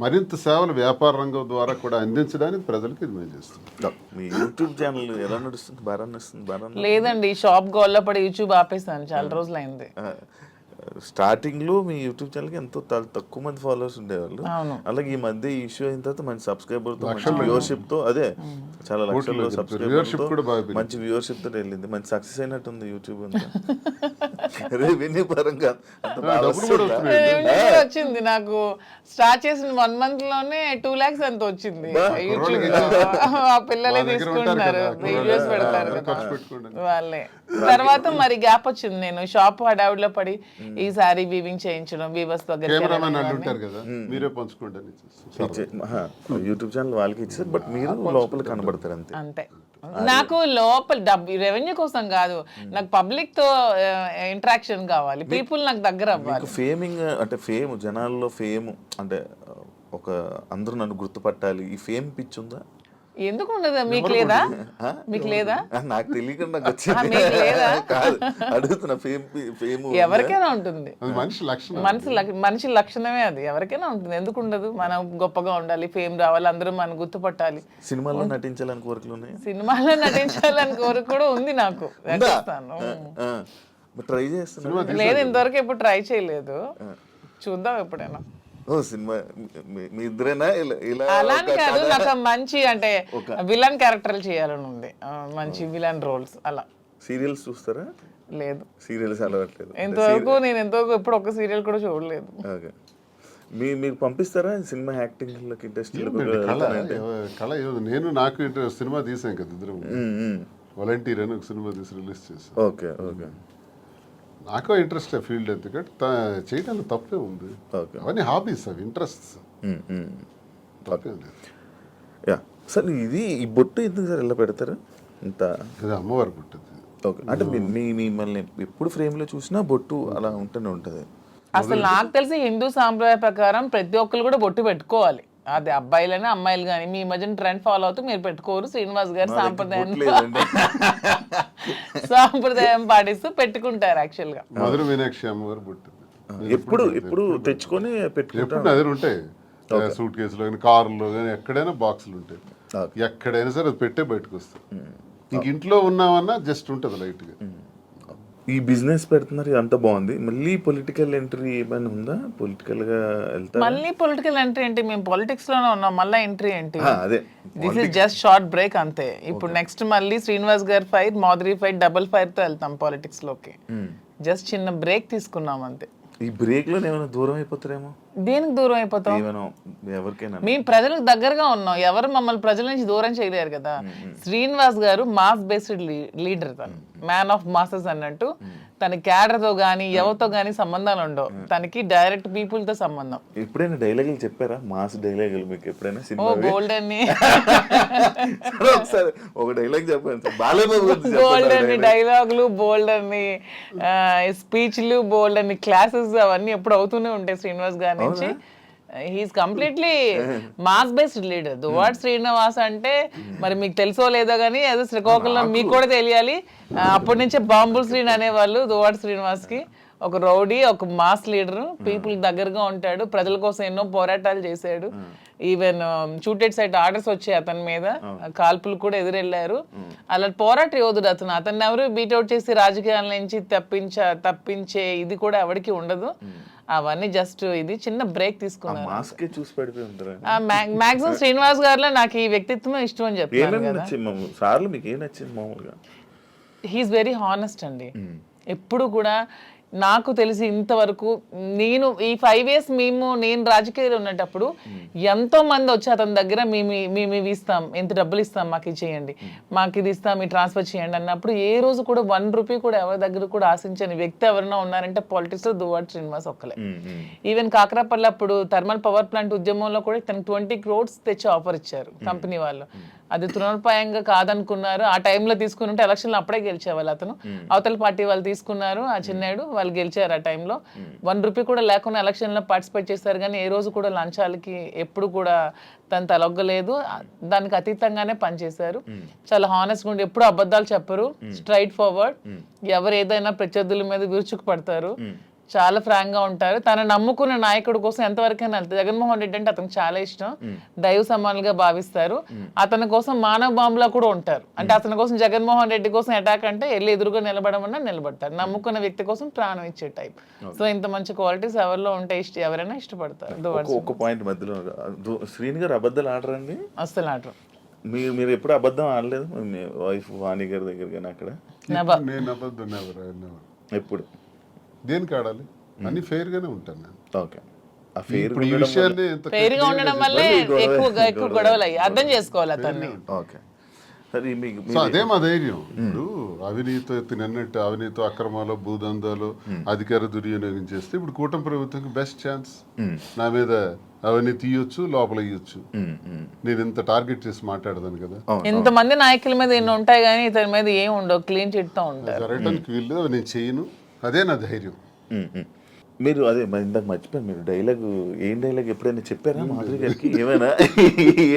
మరింత సేవలు వ్యాపార రంగం ద్వారా కూడా అందించడానికి ప్రజలకు ఇది మేము చేస్తాం. మీ యూట్యూబ్ ఛానల్ ఎలా నడుస్తుంది? బాగా నడుస్తుంది? లేదండి, షాప్ గోల్లో పడి యూట్యూబ్ ఆపేసాను, చాలా రోజులైంది. స్టార్టింగ్ లో మీ యూట్యూబ్ ఛానల్ కి ఎంతో తక్కువ మంది ఫాలోవర్స్ ఉండేవాళ్ళు. అలాగే ఈ మధ్య ఈ ఇష్యూ అయిన తర్వాత మంచి సబ్స్క్రైబర్ తో, మంచి వ్యూవర్షిప్ తో, అదే చాలా లక్షల్లో సబ్స్క్రైబర్, మంచి వ్యూవర్షిప్ తో వెళ్ళింది. మంచి సక్సెస్ అయినట్టుంది యూట్యూబ్ అంతా. రెవెన్యూ పరంగా వచ్చింది. నాకు స్టార్ట్ చేసిన 1 month లోనే 2 lakhs ఎంత వచ్చింది యూట్యూబ్ లో. ఆ పిల్లలే తీసుకుంటున్నారు, వీడియోస్ పెడతారు కదా వాళ్ళే. తర్వాత మరి గ్యాప్ వచ్చింది, నేను షాప్ హడావుడిలో పడి ఈ సారీ వీవింగ్ చేయించడం, వీవర్స్ దగ్గర యూట్యూబ్ ఛానల్ వాళ్ళకి ఇచ్చారు, బట్ మీరు లోపల కనబడతారు అంతే. అంతే. నాకు లోపల రెవెన్యూ కోసం కాదు, నాకు పబ్లిక్ తో ఇంటరాక్షన్ కావాలి, పీపుల్ నాకు దగ్గర అవ్వాలి. ఫేమింగ్ అంటే ఫేమ్, జనాల్లో ఫేమ్ అంటే ఒక అందరూ నన్ను గుర్తుపట్టాలి, ఈ ఫేమ్ పిచ్ ఉందా? ఎందుకు ఉండదు? మీకు లేదా? మీకు లేదా? నాకు తెలియకుండా నాకు వచ్చింది కాదు, అడుగుతున్నా. ఫేమ్ ఎవరికైనా ఉంటుంది, మనిషి లక్షణమే అది, ఎవరికైనా ఉంటుంది. ఎందుకు ఉండదు? మనం గొప్పగా ఉండాలి, ఫేమ్ రావాలి, అందరూ మనం గుర్తుపట్టాలి. సినిమాలో నటించాలని కోరికలు ఉన్నాయి? సినిమాలో నటించాలని కోరిక కూడా ఉంది నాకు. ట్రై చేస్తున్నా. లేదు, ఇంతవరకు ఎప్పుడు ట్రై చేయలేదు, చూద్దాం ఎప్పుడైనా. సినిమా మీ ఇద్దరేనా? అలానే కాదు, నాకు మంచి అంటే విలన్ క్యారెక్టర్లు చేయాలని ఉంది, మంచి విలన్ రోల్స్. అలా సీరియల్స్ చూస్తారా? లేదు, సీరియల్స్ అలవాట్లేదు నేను ఎంతవరకు ఎప్పుడు ఒక సీరియల్ కూడా చూడలేదు. మీకు పంపిస్తారా సినిమా యాక్టింగ్ ఇంట్రెస్ట్? నాకు సినిమా తీసాం కదా ఇద్దరు, వాలంటీర్ అని ఒక సినిమా తీసి రిలీజ్ చేసాం. Okay okay. నాకు ఇంట్రెస్ట్ ఫీల్డ్, ఎందుకంటే చేయడానికి తప్పే ఉంది. అవన్నీ హాబీస్, అవి ఇంట్రెస్ట్స్, తప్పేం లేదు. సార్ ఇది ఈ బొట్టు ఎందుకు సార్ ఇలా పెడతారు? ఇంత అమ్మవారి బొట్టు. ఓకే, అంటే మిమ్మల్ని ఎప్పుడు ఫ్రేమ్లో చూసినా బొట్టు అలా ఉంటూనే ఉంటుంది. అసలు నాకు తెలిసి హిందూ సాంప్రదాయ ప్రకారం ప్రతి ఒక్కరు కూడా బొట్టు పెట్టుకోవాలి. అది అబ్బాయిలైనా అమ్మాయిలు కానీ. మీ మధ్యన ట్రెండ్ ఫాలో అవుతూ మీరు పెట్టుకోరు. శ్రీనివాస్ గారు సాంప్రదాయం పాటిస్తూ పెట్టుకుంటారు యాక్చువల్ గా. మధుర మీనాక్షి అమ్మవారు పుట్టింది. ఎప్పుడు తెచ్చుకొని పెట్టుకుంటాం. ఎప్పుడు అదే ఉంటాయి సూట్ కేసులో కానీ కారులో కానీ ఎక్కడైనా బాక్సులు ఉంటాయి. ఎక్కడైనా సరే అది పెట్టే బయటకు వస్తాయి. ఇంక ఇంట్లో ఉన్నామన్నా జస్ట్ ఉంటుంది లైట్గా. ఈ బిజినెస్ పెడుతున్నారు, అంత బాగుంది. మళ్ళీ పొలిటికల్ ఎంట్రీ ఏమైనా ఉందా? పొలిటికల్ గా వెళ్తారా? మళ్ళీ పొలిటికల్ ఎంట్రీ ఏంటి? మేము పాలిటిక్స్ లోనే ఉన్నాం, మళ్ళీ ఎంట్రీ ఏంటి? అదే this is just short break అంతే. ఇప్పుడు నెక్స్ట్ మళ్ళీ శ్రీనివాస్ గారి fight, Madhuri fight, double fire తో వెళ్తాం పాలిటిక్స్ లోకి. జస్ట్ చిన్న బ్రేక్ తీసుకున్నాం అంతే. ఈ బ్రేక్ లో ఏమైనా దూరం అయిపోతారేమో. దేనికి దూరం అయిపోతాం? ఎవరికైనా మేము ప్రజలకు దగ్గరగా ఉన్నాం. ఎవరు మమ్మల్ని ప్రజల నుంచి దూరం చేయలేరు కదా. శ్రీనివాస్ గారు మాస్ బేస్డ్ లీడర్, తను మ్యాన్ ఆఫ్ మాసెస్ అన్నట్టు. తన క్యాడర్ తో గానీ ఎవరితో గానీ సంబంధాలు ఉండవు. తనకి డైరెక్ట్ పీపుల్ తో సంబంధం. ఎప్పుడైనా డైలాగులు చెప్పారా? మాస్ డైలాగులు మీకు ఎప్పుడైనా? ఓ గోల్డ్ అని ఒకసారి ఒక డైలాగ్ చెప్పండి. బాలబాబు గోల్డ్ అని డైలాగులు, బోల్డ్ అని స్పీచ్లు, బోల్డ్ అని క్లాసెస్ అవన్నీ ఎప్పుడు అవుతూనే ఉంటాయి శ్రీనివాస్ గారి నుంచి. He is completely mass based leader. Duvvada Srinivas అంటే మరి మీకు తెలుసో లేదో కానీ అదే శ్రీకాకుళం మీకు కూడా తెలియాలి. అప్పటి నుంచే బాంబుల్ శ్రీని అనేవాళ్ళు దువ్వాడ శ్రీనివాస్ కి. ఒక రౌడీ, ఒక మాస్ లీడర్, పీపుల్ దగ్గరగా ఉంటాడు, ప్రజల కోసం ఎన్నో పోరాటాలు చేశాడు. ఈవెన్ షూటెడ్ సైట్ ఆర్డర్స్ వచ్చాయి అతని మీద, కాల్పులు కూడా ఎదురెళ్లారు. అలా పోరాట యోధుడు అతను. అతన్ని ఎవరు బీట్అవుట్ చేసి రాజకీయాల నుంచి తప్పించే ఇది కూడా ఎవరికి ఉండదు. అవన్నీ జస్ట్ ఇది చిన్న బ్రేక్ తీసుకున్నాను. మాక్సిమం శ్రీనివాస్ గారిలో నాకు ఈ వ్యక్తిత్వం ఇష్టం అని చెప్తాను కదా. హీఈస్ వెరీ హానెస్ట్ అండి. ఎప్పుడు కూడా నాకు తెలిసి ఇంతవరకు నేను ఈ 5 years నేను రాజకీయాలు ఉన్నప్పుడు ఎంతో మంది వచ్చి అతని దగ్గర మేము ఇవి ఇస్తాం, ఎంత డబ్బులు ఇస్తాం, మాకు ఇది చేయండి, మాకు ఇది ఇస్తాం, ఈ ట్రాన్స్ఫర్ చేయండి అన్నప్పుడు ఏ రోజు కూడా 1 రూపీ కూడా ఎవరి దగ్గర కూడా ఆశించని వ్యక్తి ఎవరైనా ఉన్నారంటే పాలిటిక్స్ లో దువ్వాడ శ్రీనివాస్ ఒక్కలే. ఈవెన్ కాకరాపల్లి అప్పుడు థర్మల్ పవర్ ప్లాంట్ ఉద్యమంలో కూడా తనకు 20 crores తెచ్చి ఆఫర్ ఇచ్చారు కంపెనీ వాళ్ళు. అది తృణోపాయంగా కాదనుకున్నారు. ఆ టైంలో తీసుకుని ఉంటే ఎలక్షన్లో అప్పుడే గెలిచేవాళ్ళు. అతను అవతల పార్టీ వాళ్ళు తీసుకున్నారు, ఆ చిన్నాడు వాళ్ళు గెలిచారు. ఆ టైంలో 1 రూపీ కూడా లేకుండా ఎలక్షన్లో పార్టిసిపేట్ చేస్తారు. కానీ ఏ రోజు కూడా లంచాలకి ఎప్పుడు కూడా తను తలొగ్గలేదు. దానికి అతీతంగానే పనిచేశారు. చాలా హానెస్ట్గా ఉండి ఎప్పుడు అబద్ధాలు చెప్పరు, స్ట్రైట్ ఫార్వర్డ్. ఎవరు ఏదైనా ప్రత్యర్థుల మీద విరుచుకు పడతారు, చాలా ఫ్రాంక్ గా ఉంటారు. తన నమ్ముకున్న నాయకుడి కోసం ఎంతవరకైనా వెళ్తారు. జగన్మోహన్ రెడ్డి అంటే అతనికి చాలా ఇష్టం, దైవ సమానులుగా భావిస్తారు. అతని కోసం మానవ బాంబులా కూడా ఉంటారు. అంటే అతని కోసం జగన్మోహన్ రెడ్డి కోసం అటాక్ అంటే వెళ్ళి ఎదురుగా నిలబడమన్నా నిలబడతారు. నమ్ముకున్న వ్యక్తి కోసం ప్రాణం ఇచ్చే టైప్. సో ఇంత మంచి క్వాలిటీస్ ఎవరిలో ఉంటే ఎవరైనా ఇష్టపడతారు. ఒక పాయింట్ మధ్యలో, శ్రీని గారు అబద్ధాలు ఆడరండి? అస్సలు ఆడరు. మీరు ఎప్పుడు అబద్ధం ఆడలేదు మీ వైఫ్ వాణి గారి దగ్గర? కానీ అక్కడ నేను అబద్ధం ఎప్పుడు దేనికి ఆడాలి? అన్ని ఫెయిర్ గానే ఉంటాను నేను. ఓకే. ఇప్పుడు ఈ విషయాన్ని ఫెయిర్ గా ఉండడం వల్లే ఎక్కువ గొడవలు అయ్యి అర్థం చేసుకోవాలి అతన్ని. ఓకే. అదే మా ధైర్యం. ఇప్పుడు అవినీతి అక్రమాలు, భూదందాలు, అధికార దుర్వినియోగం చేస్తే ఇప్పుడు కూటమి ప్రభుత్వంకి బెస్ట్ ఛాన్స్. నా మీద అవన్నీ తీయొచ్చు, లోపల ఇయ్యొచ్చు. నేను ఇంత టార్గెట్ చేసి మాట్లాడదాను కదా. ఇంతమంది నాయకుల మీద ఎన్ని ఉంటాయి కానీ ఇతని మీద ఏం ఉండవు, క్లీన్ చిట్ తో ఉంటారు. జరగడానికి వీళ్ళు నేను చేయను, అదే నా ధైర్యం. మీరు అదే ఇందాక మర్చిపోయాను, మీరు ఏం డైలాగ్ ఎప్పుడైనా చెప్పారా మాధురి గారికి?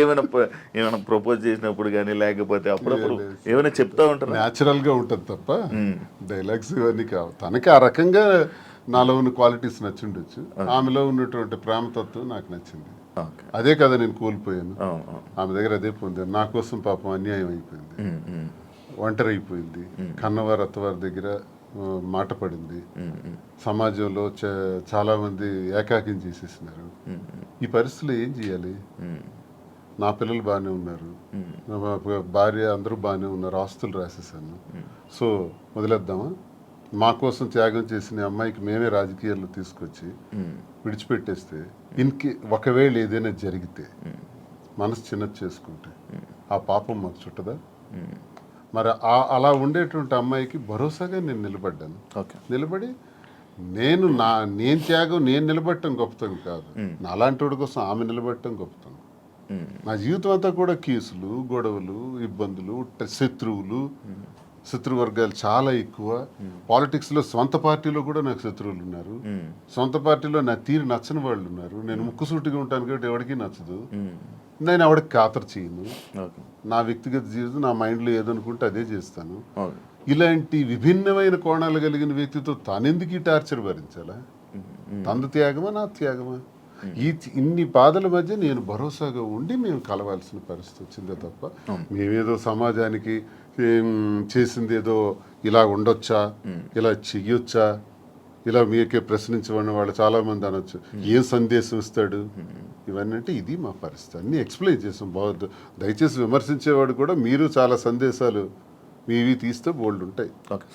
ఏమైనా ప్రపోజ్ చేసినప్పుడు కానీ లేకపోతే అప్పుడప్పుడు ఏమైనా చెప్తా ఉంటారు? న్యాచురల్ గా ఉంటుంది తప్ప డైలాగ్స్ ఇవన్నీ కావు. తనకి ఆ రకంగా నాలో ఉన్న క్వాలిటీస్ నచ్చిండొచ్చు. ఆమెలో ఉన్నటువంటి ప్రేమతత్వం నాకు నచ్చింది. అదే కదా నేను కోల్పోయాను. ఆమె దగ్గర అదే పొందాను. నా కోసం పాపం అన్యాయం అయిపోయింది, ఒంటరి అయిపోయింది, కన్నవారు అత్తవారి దగ్గర మాట పడింది. సమాజంలో చాలా మంది ఏకాకిం చేసేసినారు. ఈ పరిస్థితుల్లో ఏం చేయాలి? నా పిల్లలు బాగానే ఉన్నారు, నా భార్య అందరూ బాగానే ఉన్నారు, ఆస్తులు రాసేసాను. సో వదిలేద్దామా? మా కోసం త్యాగం చేసిన అమ్మాయికి మేమే రాజకీయాల్లో తీసుకొచ్చి విడిచిపెట్టేస్తే ఒకవేళ ఏదైనా జరిగితే మనసు చిన్నది చేసుకుంటే ఆ పాపం మాకు చుట్టదా? మరి అలా ఉండేటువంటి అమ్మాయికి భరోసాగా నేను నిలబడ్డాను. నిలబడి నేను త్యాగం నేను నిలబడటం గొప్పతనం కాదు, నా అలాంటి వాడి కోసం ఆమె నిలబడటం గొప్పతనం. నా జీవితం అంతా కూడా కేసులు, గొడవలు, ఇబ్బందులు, శత్రువులు, శత్రువర్గాలు చాలా ఎక్కువ. పాలిటిక్స్లో సొంత పార్టీలో కూడా నాకు శత్రువులు ఉన్నారు. సొంత పార్టీలో నా తీరు నచ్చని వాళ్ళు ఉన్నారు. నేను ముక్కుసూటిగా ఉంటాను కాబట్టి ఎవరికి నచ్చదు. నేను ఎవరికి ఖాతరు చేయను. ఓకే. నా వ్యక్తిగత జీవితం నా మైండ్లో ఏదనుకుంటే అదే చేస్తాను. ఓకే. ఇలాంటి విభిన్నమైన కోణాలు కలిగిన వ్యక్తితో తానెందుకు ఈ టార్చర్ భరించాలా? తంద త్యాగమా నా త్యాగమా? ఇన్ని బాధల మధ్య నేను భరోసాగా ఉండి మేము కలవాల్సిన పరిస్థితి వచ్చిందే తప్ప మేమేదో సమాజానికి చేసింది ఏదో ఇలా ఉండొచ్చా, ఇలా చెయ్యొచ్చా, ఇలా మీకే ప్రశ్నించబడిన వాళ్ళు చాలా మంది అనొచ్చు, ఏం సందేశం ఇస్తాడు, ఇవన్నీ అంటే ఇది మా పరిస్థితి. అన్నీ ఎక్స్ప్లెయిన్ చేసాం. బాగుంది. దయచేసి విమర్శించేవాడు కూడా మీరు చాలా సందేశాలు మీవి తీస్తే బోల్డ్ ఉంటాయి. ఓకే.